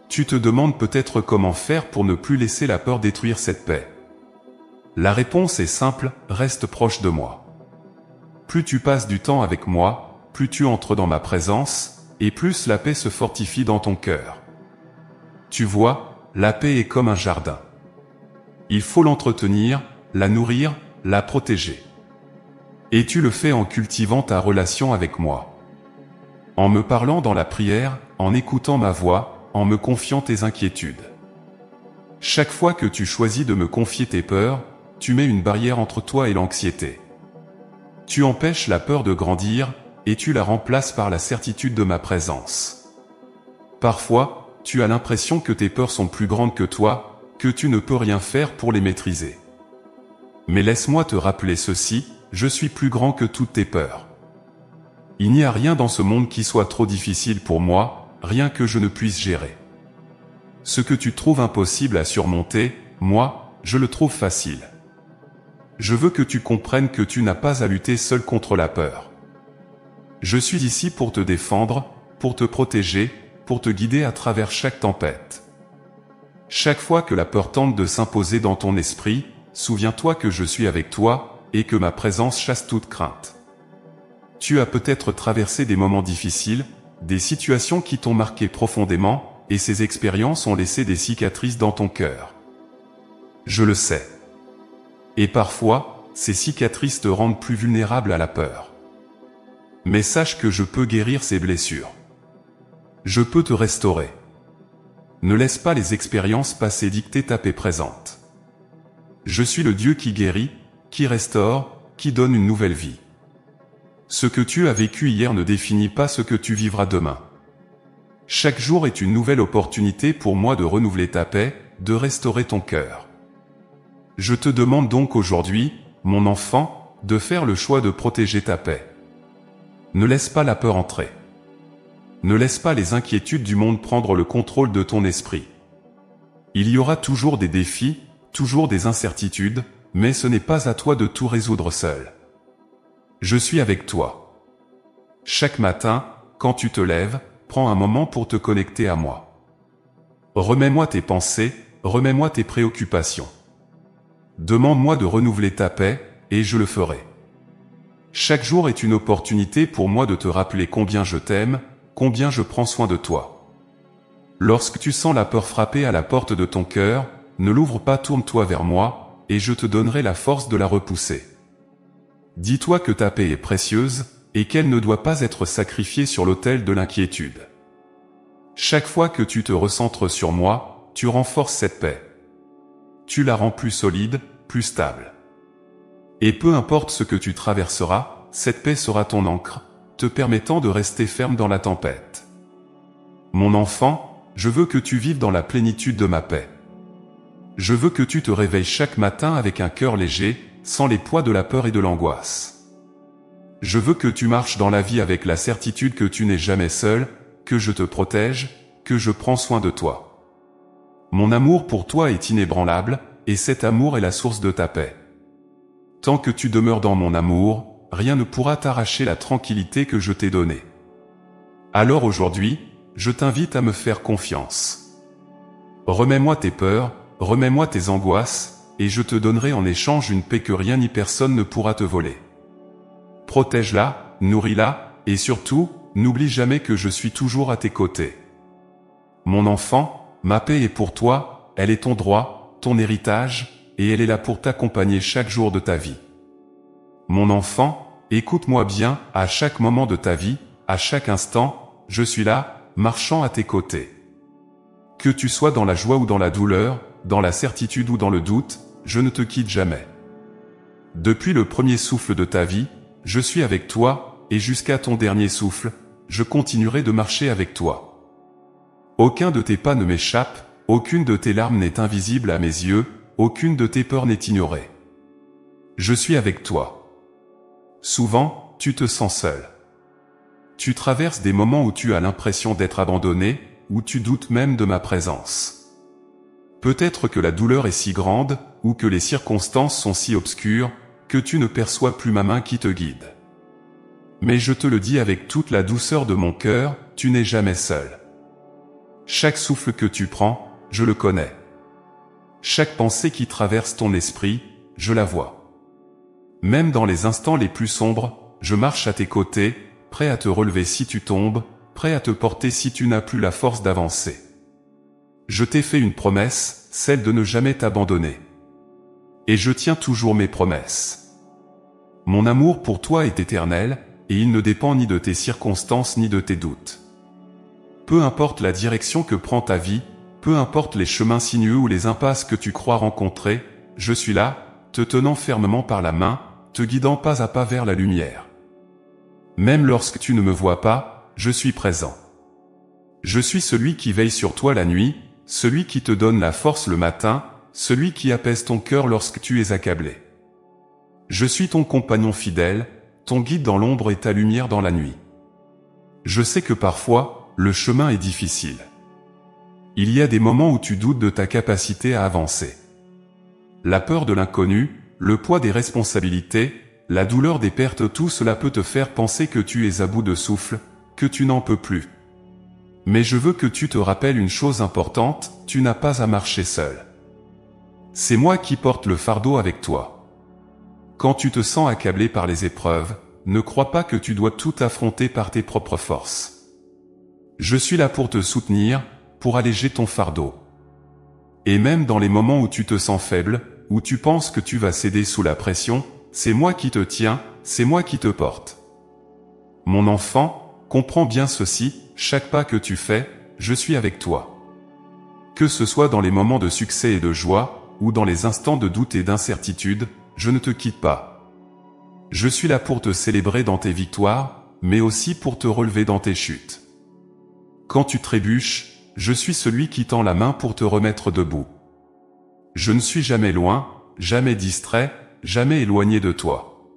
Tu te demandes peut-être comment faire pour ne plus laisser la peur détruire cette paix. La réponse est simple, reste proche de moi. Plus tu passes du temps avec moi, plus tu entres dans ma présence, et plus la paix se fortifie dans ton cœur. Tu vois, la paix est comme un jardin. Il faut l'entretenir, la nourrir, la protéger. Et tu le fais en cultivant ta relation avec moi. En me parlant dans la prière, en écoutant ma voix, en me confiant tes inquiétudes. Chaque fois que tu choisis de me confier tes peurs, tu mets une barrière entre toi et l'anxiété. Tu empêches la peur de grandir, et tu la remplaces par la certitude de ma présence. Parfois, tu as l'impression que tes peurs sont plus grandes que toi, que tu ne peux rien faire pour les maîtriser. Mais laisse-moi te rappeler ceci, je suis plus grand que toutes tes peurs. Il n'y a rien dans ce monde qui soit trop difficile pour moi, rien que je ne puisse gérer. Ce que tu trouves impossible à surmonter, moi, je le trouve facile. Je veux que tu comprennes que tu n'as pas à lutter seul contre la peur. Je suis ici pour te défendre, pour te protéger, pour te guider à travers chaque tempête. Chaque fois que la peur tente de s'imposer dans ton esprit, souviens-toi que je suis avec toi, et que ma présence chasse toute crainte. Tu as peut-être traversé des moments difficiles, des situations qui t'ont marqué profondément, et ces expériences ont laissé des cicatrices dans ton cœur. Je le sais. Et parfois, ces cicatrices te rendent plus vulnérable à la peur. Mais sache que je peux guérir ces blessures. Je peux te restaurer. Ne laisse pas les expériences passées dicter ta paix présente. Je suis le Dieu qui guérit, qui restaure, qui donne une nouvelle vie. Ce que tu as vécu hier ne définit pas ce que tu vivras demain. Chaque jour est une nouvelle opportunité pour moi de renouveler ta paix, de restaurer ton cœur. Je te demande donc aujourd'hui, mon enfant, de faire le choix de protéger ta paix. Ne laisse pas la peur entrer. Ne laisse pas les inquiétudes du monde prendre le contrôle de ton esprit. Il y aura toujours des défis, toujours des incertitudes, mais ce n'est pas à toi de tout résoudre seul. Je suis avec toi. Chaque matin, quand tu te lèves, prends un moment pour te connecter à moi. Remets-moi tes pensées, remets-moi tes préoccupations. Demande-moi de renouveler ta paix, et je le ferai. Chaque jour est une opportunité pour moi de te rappeler combien je t'aime, combien je prends soin de toi. Lorsque tu sens la peur frapper à la porte de ton cœur, ne l'ouvre pas, tourne-toi vers moi, et je te donnerai la force de la repousser. Dis-toi que ta paix est précieuse, et qu'elle ne doit pas être sacrifiée sur l'autel de l'inquiétude. Chaque fois que tu te recentres sur moi, tu renforces cette paix. Tu la rends plus solide, plus stable. Et peu importe ce que tu traverseras, cette paix sera ton ancre, te permettant de rester ferme dans la tempête. Mon enfant, je veux que tu vives dans la plénitude de ma paix. Je veux que tu te réveilles chaque matin avec un cœur léger, sans les poids de la peur et de l'angoisse. Je veux que tu marches dans la vie avec la certitude que tu n'es jamais seul, que je te protège, que je prends soin de toi. Mon amour pour toi est inébranlable, et cet amour est la source de ta paix. Tant que tu demeures dans mon amour, rien ne pourra t'arracher la tranquillité que je t'ai donnée. Alors aujourd'hui, je t'invite à me faire confiance. Remets-moi tes peurs, remets-moi tes angoisses, et je te donnerai en échange une paix que rien ni personne ne pourra te voler. Protège-la, nourris-la, et surtout, n'oublie jamais que je suis toujours à tes côtés. Mon enfant, ma paix est pour toi, elle est ton droit, ton héritage, et elle est là pour t'accompagner chaque jour de ta vie. Mon enfant, écoute-moi bien, à chaque moment de ta vie, à chaque instant, je suis là, marchant à tes côtés. Que tu sois dans la joie ou dans la douleur, dans la certitude ou dans le doute, je ne te quitte jamais. Depuis le premier souffle de ta vie, je suis avec toi, et jusqu'à ton dernier souffle, je continuerai de marcher avec toi. Aucun de tes pas ne m'échappe, aucune de tes larmes n'est invisible à mes yeux, aucune de tes peurs n'est ignorée. Je suis avec toi. Souvent, tu te sens seul. Tu traverses des moments où tu as l'impression d'être abandonné, où tu doutes même de ma présence. Peut-être que la douleur est si grande, ou que les circonstances sont si obscures, que tu ne perçois plus ma main qui te guide. Mais je te le dis avec toute la douceur de mon cœur, tu n'es jamais seul. Chaque souffle que tu prends, je le connais. Chaque pensée qui traverse ton esprit, je la vois. Même dans les instants les plus sombres, je marche à tes côtés, prêt à te relever si tu tombes, prêt à te porter si tu n'as plus la force d'avancer. Je t'ai fait une promesse, celle de ne jamais t'abandonner. Et je tiens toujours mes promesses. Mon amour pour toi est éternel, et il ne dépend ni de tes circonstances ni de tes doutes. Peu importe la direction que prend ta vie, peu importe les chemins sinueux ou les impasses que tu crois rencontrer, je suis là, te tenant fermement par la main, te guidant pas à pas vers la lumière. Même lorsque tu ne me vois pas, je suis présent. Je suis celui qui veille sur toi la nuit, celui qui te donne la force le matin, celui qui apaise ton cœur lorsque tu es accablé. Je suis ton compagnon fidèle, ton guide dans l'ombre et ta lumière dans la nuit. Je sais que parfois, le chemin est difficile. Il y a des moments où tu doutes de ta capacité à avancer. La peur de l'inconnu, le poids des responsabilités, la douleur des pertes, tout cela peut te faire penser que tu es à bout de souffle, que tu n'en peux plus. Mais je veux que tu te rappelles une chose importante, tu n'as pas à marcher seul. C'est moi qui porte le fardeau avec toi. Quand tu te sens accablé par les épreuves, ne crois pas que tu dois tout affronter par tes propres forces. Je suis là pour te soutenir, pour alléger ton fardeau. Et même dans les moments où tu te sens faible, où tu penses que tu vas céder sous la pression, c'est moi qui te tiens, c'est moi qui te porte. Mon enfant, comprends bien ceci, chaque pas que tu fais, je suis avec toi. Que ce soit dans les moments de succès et de joie, ou dans les instants de doute et d'incertitude, je ne te quitte pas. Je suis là pour te célébrer dans tes victoires, mais aussi pour te relever dans tes chutes. Quand tu trébuches, je suis celui qui tend la main pour te remettre debout. Je ne suis jamais loin, jamais distrait, jamais éloigné de toi.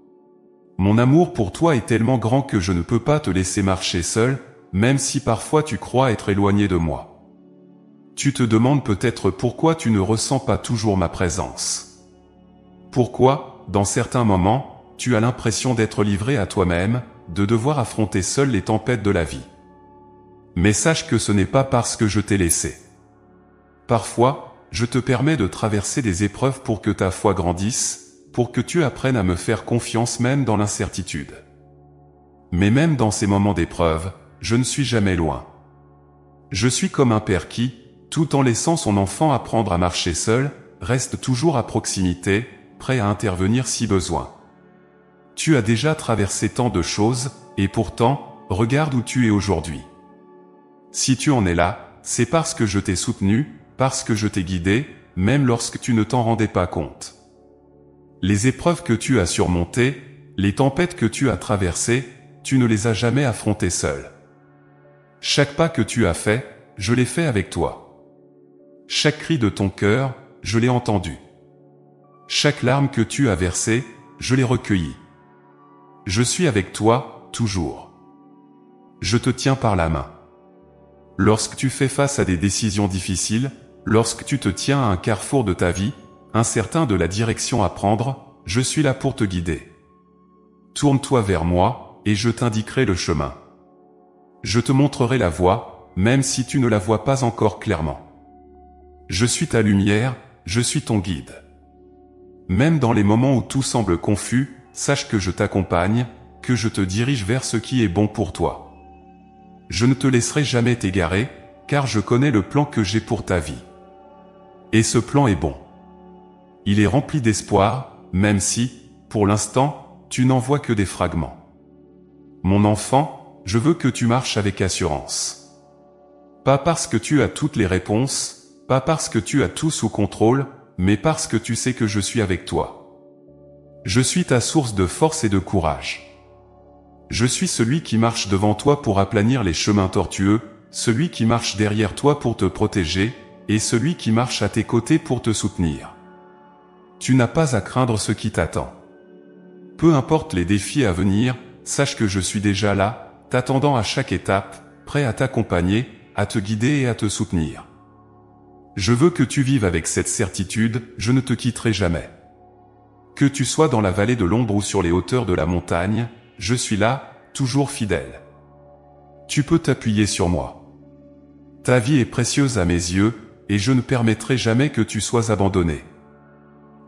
Mon amour pour toi est tellement grand que je ne peux pas te laisser marcher seul, même si parfois tu crois être éloigné de moi. Tu te demandes peut-être pourquoi tu ne ressens pas toujours ma présence. Pourquoi, dans certains moments, tu as l'impression d'être livré à toi-même, de devoir affronter seul les tempêtes de la vie. Mais sache que ce n'est pas parce que je t'ai laissé. Parfois, je te permets de traverser des épreuves pour que ta foi grandisse, pour que tu apprennes à me faire confiance même dans l'incertitude. Mais même dans ces moments d'épreuve, je ne suis jamais loin. Je suis comme un père qui, tout en laissant son enfant apprendre à marcher seul, reste toujours à proximité, prêt à intervenir si besoin. Tu as déjà traversé tant de choses, et pourtant, regarde où tu es aujourd'hui. Si tu en es là, c'est parce que je t'ai soutenu, parce que je t'ai guidé, même lorsque tu ne t'en rendais pas compte. Les épreuves que tu as surmontées, les tempêtes que tu as traversées, tu ne les as jamais affrontées seul. Chaque pas que tu as fait, je l'ai fait avec toi. Chaque cri de ton cœur, je l'ai entendu. Chaque larme que tu as versée, je l'ai recueillie. Je suis avec toi, toujours. Je te tiens par la main. Lorsque tu fais face à des décisions difficiles, lorsque tu te tiens à un carrefour de ta vie, incertain de la direction à prendre, je suis là pour te guider. Tourne-toi vers moi, et je t'indiquerai le chemin. Je te montrerai la voie, même si tu ne la vois pas encore clairement. Je suis ta lumière, je suis ton guide. Même dans les moments où tout semble confus, sache que je t'accompagne, que je te dirige vers ce qui est bon pour toi. Je ne te laisserai jamais t'égarer, car je connais le plan que j'ai pour ta vie. Et ce plan est bon. Il est rempli d'espoir, même si, pour l'instant, tu n'en vois que des fragments. Mon enfant, je veux que tu marches avec assurance. Pas parce que tu as toutes les réponses, pas parce que tu as tout sous contrôle, mais parce que tu sais que je suis avec toi. Je suis ta source de force et de courage. Je suis celui qui marche devant toi pour aplanir les chemins tortueux, celui qui marche derrière toi pour te protéger, et celui qui marche à tes côtés pour te soutenir. Tu n'as pas à craindre ce qui t'attend. Peu importe les défis à venir, sache que je suis déjà là, t'attendant à chaque étape, prêt à t'accompagner, à te guider et à te soutenir. Je veux que tu vives avec cette certitude, je ne te quitterai jamais. Que tu sois dans la vallée de l'ombre ou sur les hauteurs de la montagne, je suis là, toujours fidèle. Tu peux t'appuyer sur moi. Ta vie est précieuse à mes yeux, et je ne permettrai jamais que tu sois abandonné.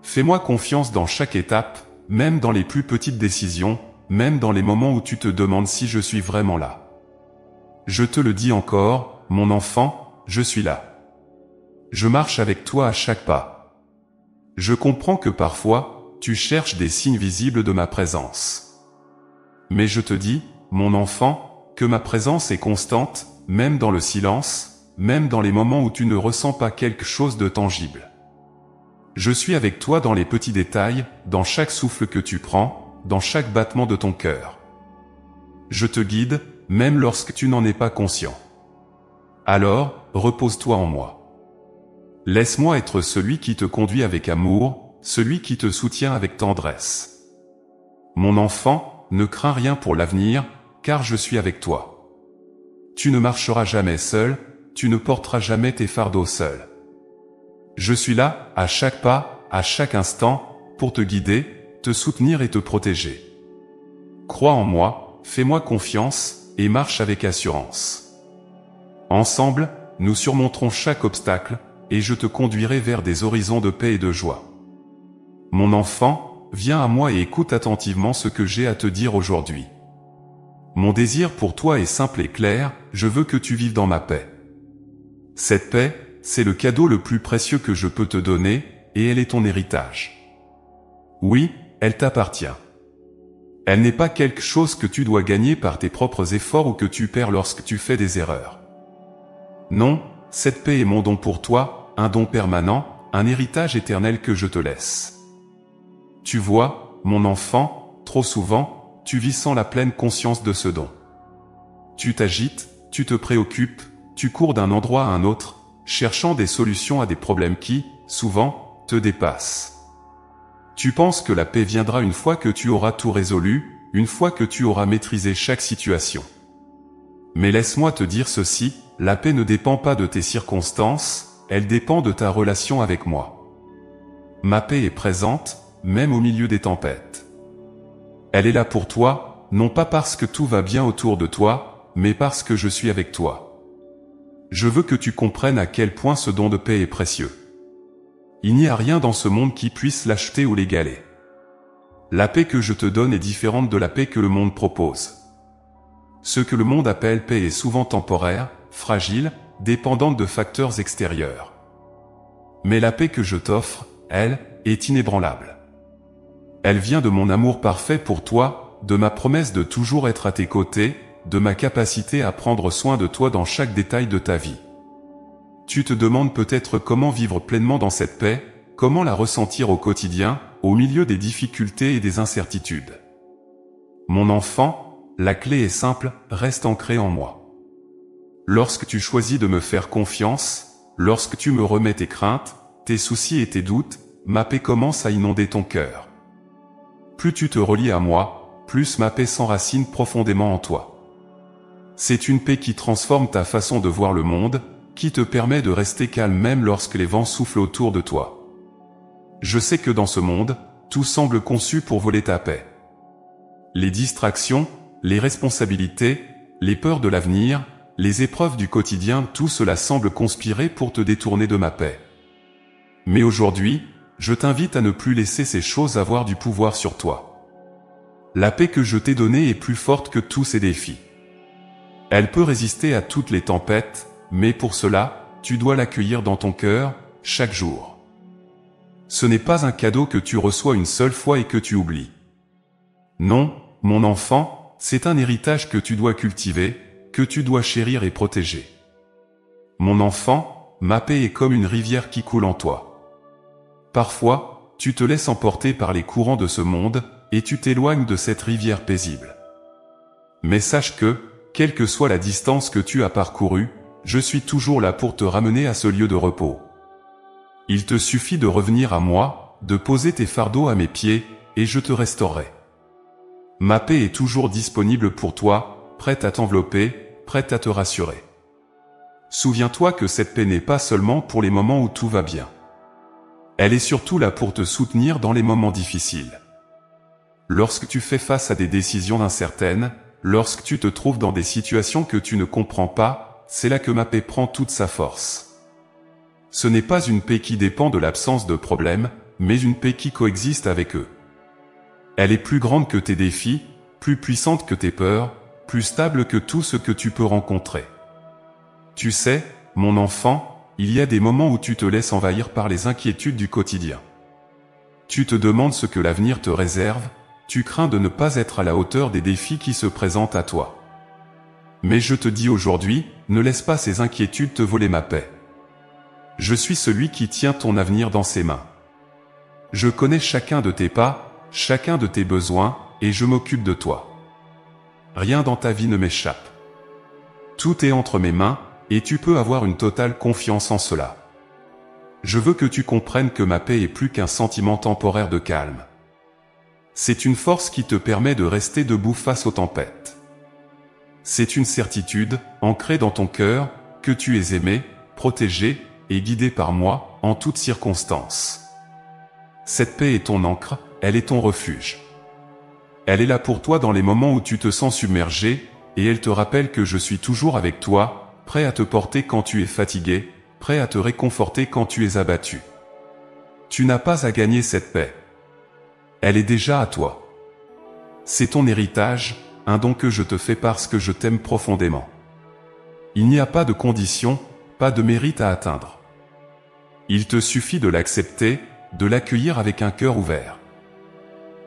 Fais-moi confiance dans chaque étape, même dans les plus petites décisions, même dans les moments où tu te demandes si je suis vraiment là. Je te le dis encore, mon enfant, je suis là. Je marche avec toi à chaque pas. Je comprends que parfois, tu cherches des signes visibles de ma présence. Mais je te dis, mon enfant, que ma présence est constante, même dans le silence, même dans les moments où tu ne ressens pas quelque chose de tangible. Je suis avec toi dans les petits détails, dans chaque souffle que tu prends, dans chaque battement de ton cœur. Je te guide, même lorsque tu n'en es pas conscient. Alors, repose-toi en moi. Laisse-moi être celui qui te conduit avec amour, celui qui te soutient avec tendresse. Mon enfant, ne crains rien pour l'avenir, car je suis avec toi. Tu ne marcheras jamais seul, tu ne porteras jamais tes fardeaux seul. Je suis là, à chaque pas, à chaque instant, pour te guider, te soutenir et te protéger. Crois en moi, fais-moi confiance, et marche avec assurance. Ensemble, nous surmonterons chaque obstacle, et je te conduirai vers des horizons de paix et de joie. Mon enfant, viens à moi et écoute attentivement ce que j'ai à te dire aujourd'hui. Mon désir pour toi est simple et clair, je veux que tu vives dans ma paix. Cette paix, c'est le cadeau le plus précieux que je peux te donner, et elle est ton héritage. Oui, elle t'appartient. Elle n'est pas quelque chose que tu dois gagner par tes propres efforts ou que tu perds lorsque tu fais des erreurs. Non, cette paix est mon don pour toi, un don permanent, un héritage éternel que je te laisse. Tu vois, mon enfant, trop souvent, tu vis sans la pleine conscience de ce don. Tu t'agites, tu te préoccupes, tu cours d'un endroit à un autre, cherchant des solutions à des problèmes qui, souvent, te dépassent. Tu penses que la paix viendra une fois que tu auras tout résolu, une fois que tu auras maîtrisé chaque situation. Mais laisse-moi te dire ceci, la paix ne dépend pas de tes circonstances, elle dépend de ta relation avec moi. Ma paix est présente, même au milieu des tempêtes. Elle est là pour toi, non pas parce que tout va bien autour de toi, mais parce que je suis avec toi. Je veux que tu comprennes à quel point ce don de paix est précieux. Il n'y a rien dans ce monde qui puisse l'acheter ou l'égaler. La paix que je te donne est différente de la paix que le monde propose. Ce que le monde appelle paix est souvent temporaire, fragile, dépendante de facteurs extérieurs. Mais la paix que je t'offre, elle, est inébranlable. Elle vient de mon amour parfait pour toi, de ma promesse de toujours être à tes côtés, de ma capacité à prendre soin de toi dans chaque détail de ta vie. Tu te demandes peut-être comment vivre pleinement dans cette paix, comment la ressentir au quotidien, au milieu des difficultés et des incertitudes. Mon enfant, la clé est simple, reste ancré en moi. Lorsque tu choisis de me faire confiance, lorsque tu me remets tes craintes, tes soucis et tes doutes, ma paix commence à inonder ton cœur. Plus tu te relies à moi, plus ma paix s'enracine profondément en toi. C'est une paix qui transforme ta façon de voir le monde, qui te permet de rester calme même lorsque les vents soufflent autour de toi. Je sais que dans ce monde, tout semble conçu pour voler ta paix. Les distractions, les responsabilités, les peurs de l'avenir, les épreuves du quotidien, tout cela semble conspirer pour te détourner de ma paix. Mais aujourd'hui, je t'invite à ne plus laisser ces choses avoir du pouvoir sur toi. La paix que je t'ai donnée est plus forte que tous ces défis. Elle peut résister à toutes les tempêtes, mais pour cela, tu dois l'accueillir dans ton cœur, chaque jour. Ce n'est pas un cadeau que tu reçois une seule fois et que tu oublies. Non, mon enfant, c'est un héritage que tu dois cultiver, que tu dois chérir et protéger. Mon enfant, ma paix est comme une rivière qui coule en toi. Parfois, tu te laisses emporter par les courants de ce monde, et tu t'éloignes de cette rivière paisible. Mais sache que, quelle que soit la distance que tu as parcourue, je suis toujours là pour te ramener à ce lieu de repos. Il te suffit de revenir à moi, de poser tes fardeaux à mes pieds, et je te restaurerai. Ma paix est toujours disponible pour toi, prête à t'envelopper, prête à te rassurer. Souviens-toi que cette paix n'est pas seulement pour les moments où tout va bien. Elle est surtout là pour te soutenir dans les moments difficiles. Lorsque tu fais face à des décisions incertaines, lorsque tu te trouves dans des situations que tu ne comprends pas, c'est là que ma paix prend toute sa force. Ce n'est pas une paix qui dépend de l'absence de problèmes, mais une paix qui coexiste avec eux. Elle est plus grande que tes défis, plus puissante que tes peurs, plus stable que tout ce que tu peux rencontrer. Tu sais, mon enfant, il y a des moments où tu te laisses envahir par les inquiétudes du quotidien. Tu te demandes ce que l'avenir te réserve, tu crains de ne pas être à la hauteur des défis qui se présentent à toi. Mais je te dis aujourd'hui, ne laisse pas ces inquiétudes te voler ma paix. Je suis celui qui tient ton avenir dans ses mains. Je connais chacun de tes pas, chacun de tes besoins, et je m'occupe de toi. Rien dans ta vie ne m'échappe. Tout est entre mes mains, et tu peux avoir une totale confiance en cela. Je veux que tu comprennes que ma paix est plus qu'un sentiment temporaire de calme. C'est une force qui te permet de rester debout face aux tempêtes. C'est une certitude, ancrée dans ton cœur, que tu es aimé, protégé et guidé par moi en toutes circonstances. Cette paix est ton ancre, elle est ton refuge. Elle est là pour toi dans les moments où tu te sens submergé, et elle te rappelle que je suis toujours avec toi, prêt à te porter quand tu es fatigué, prêt à te réconforter quand tu es abattu. Tu n'as pas à gagner cette paix. Elle est déjà à toi. C'est ton héritage, un don que je te fais parce que je t'aime profondément. Il n'y a pas de condition, pas de mérite à atteindre. Il te suffit de l'accepter, de l'accueillir avec un cœur ouvert.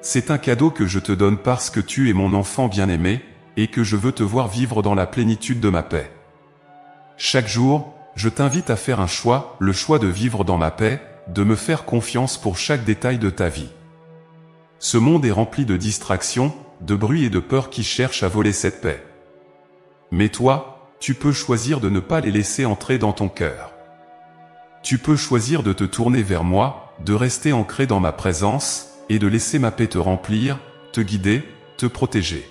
C'est un cadeau que je te donne parce que tu es mon enfant bien-aimé, et que je veux te voir vivre dans la plénitude de ma paix. Chaque jour, je t'invite à faire un choix, le choix de vivre dans ma paix, de me faire confiance pour chaque détail de ta vie. Ce monde est rempli de distractions, de bruit et de peur qui cherchent à voler cette paix. Mais toi, tu peux choisir de ne pas les laisser entrer dans ton cœur. Tu peux choisir de te tourner vers moi, de rester ancré dans ma présence, et de laisser ma paix te remplir, te guider, te protéger.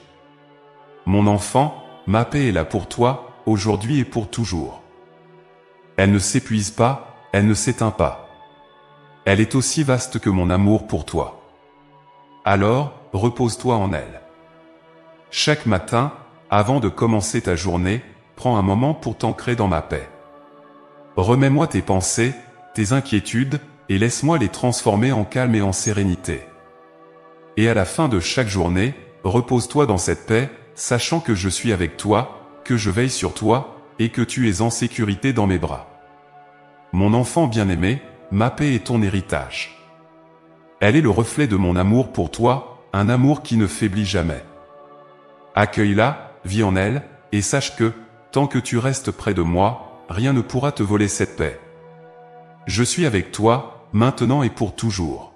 Mon enfant, ma paix est là pour toi, aujourd'hui et pour toujours. Elle ne s'épuise pas, elle ne s'éteint pas. Elle est aussi vaste que mon amour pour toi. Alors, repose-toi en elle. Chaque matin, avant de commencer ta journée, prends un moment pour t'ancrer dans ma paix. Remets-moi tes pensées, tes inquiétudes, et laisse-moi les transformer en calme et en sérénité. Et à la fin de chaque journée, repose-toi dans cette paix, sachant que je suis avec toi, que je veille sur toi, et que tu es en sécurité dans mes bras. Mon enfant bien-aimé, ma paix est ton héritage. Elle est le reflet de mon amour pour toi, un amour qui ne faiblit jamais. Accueille-la, vis en elle, et sache que, tant que tu restes près de moi, rien ne pourra te voler cette paix. Je suis avec toi, maintenant et pour toujours.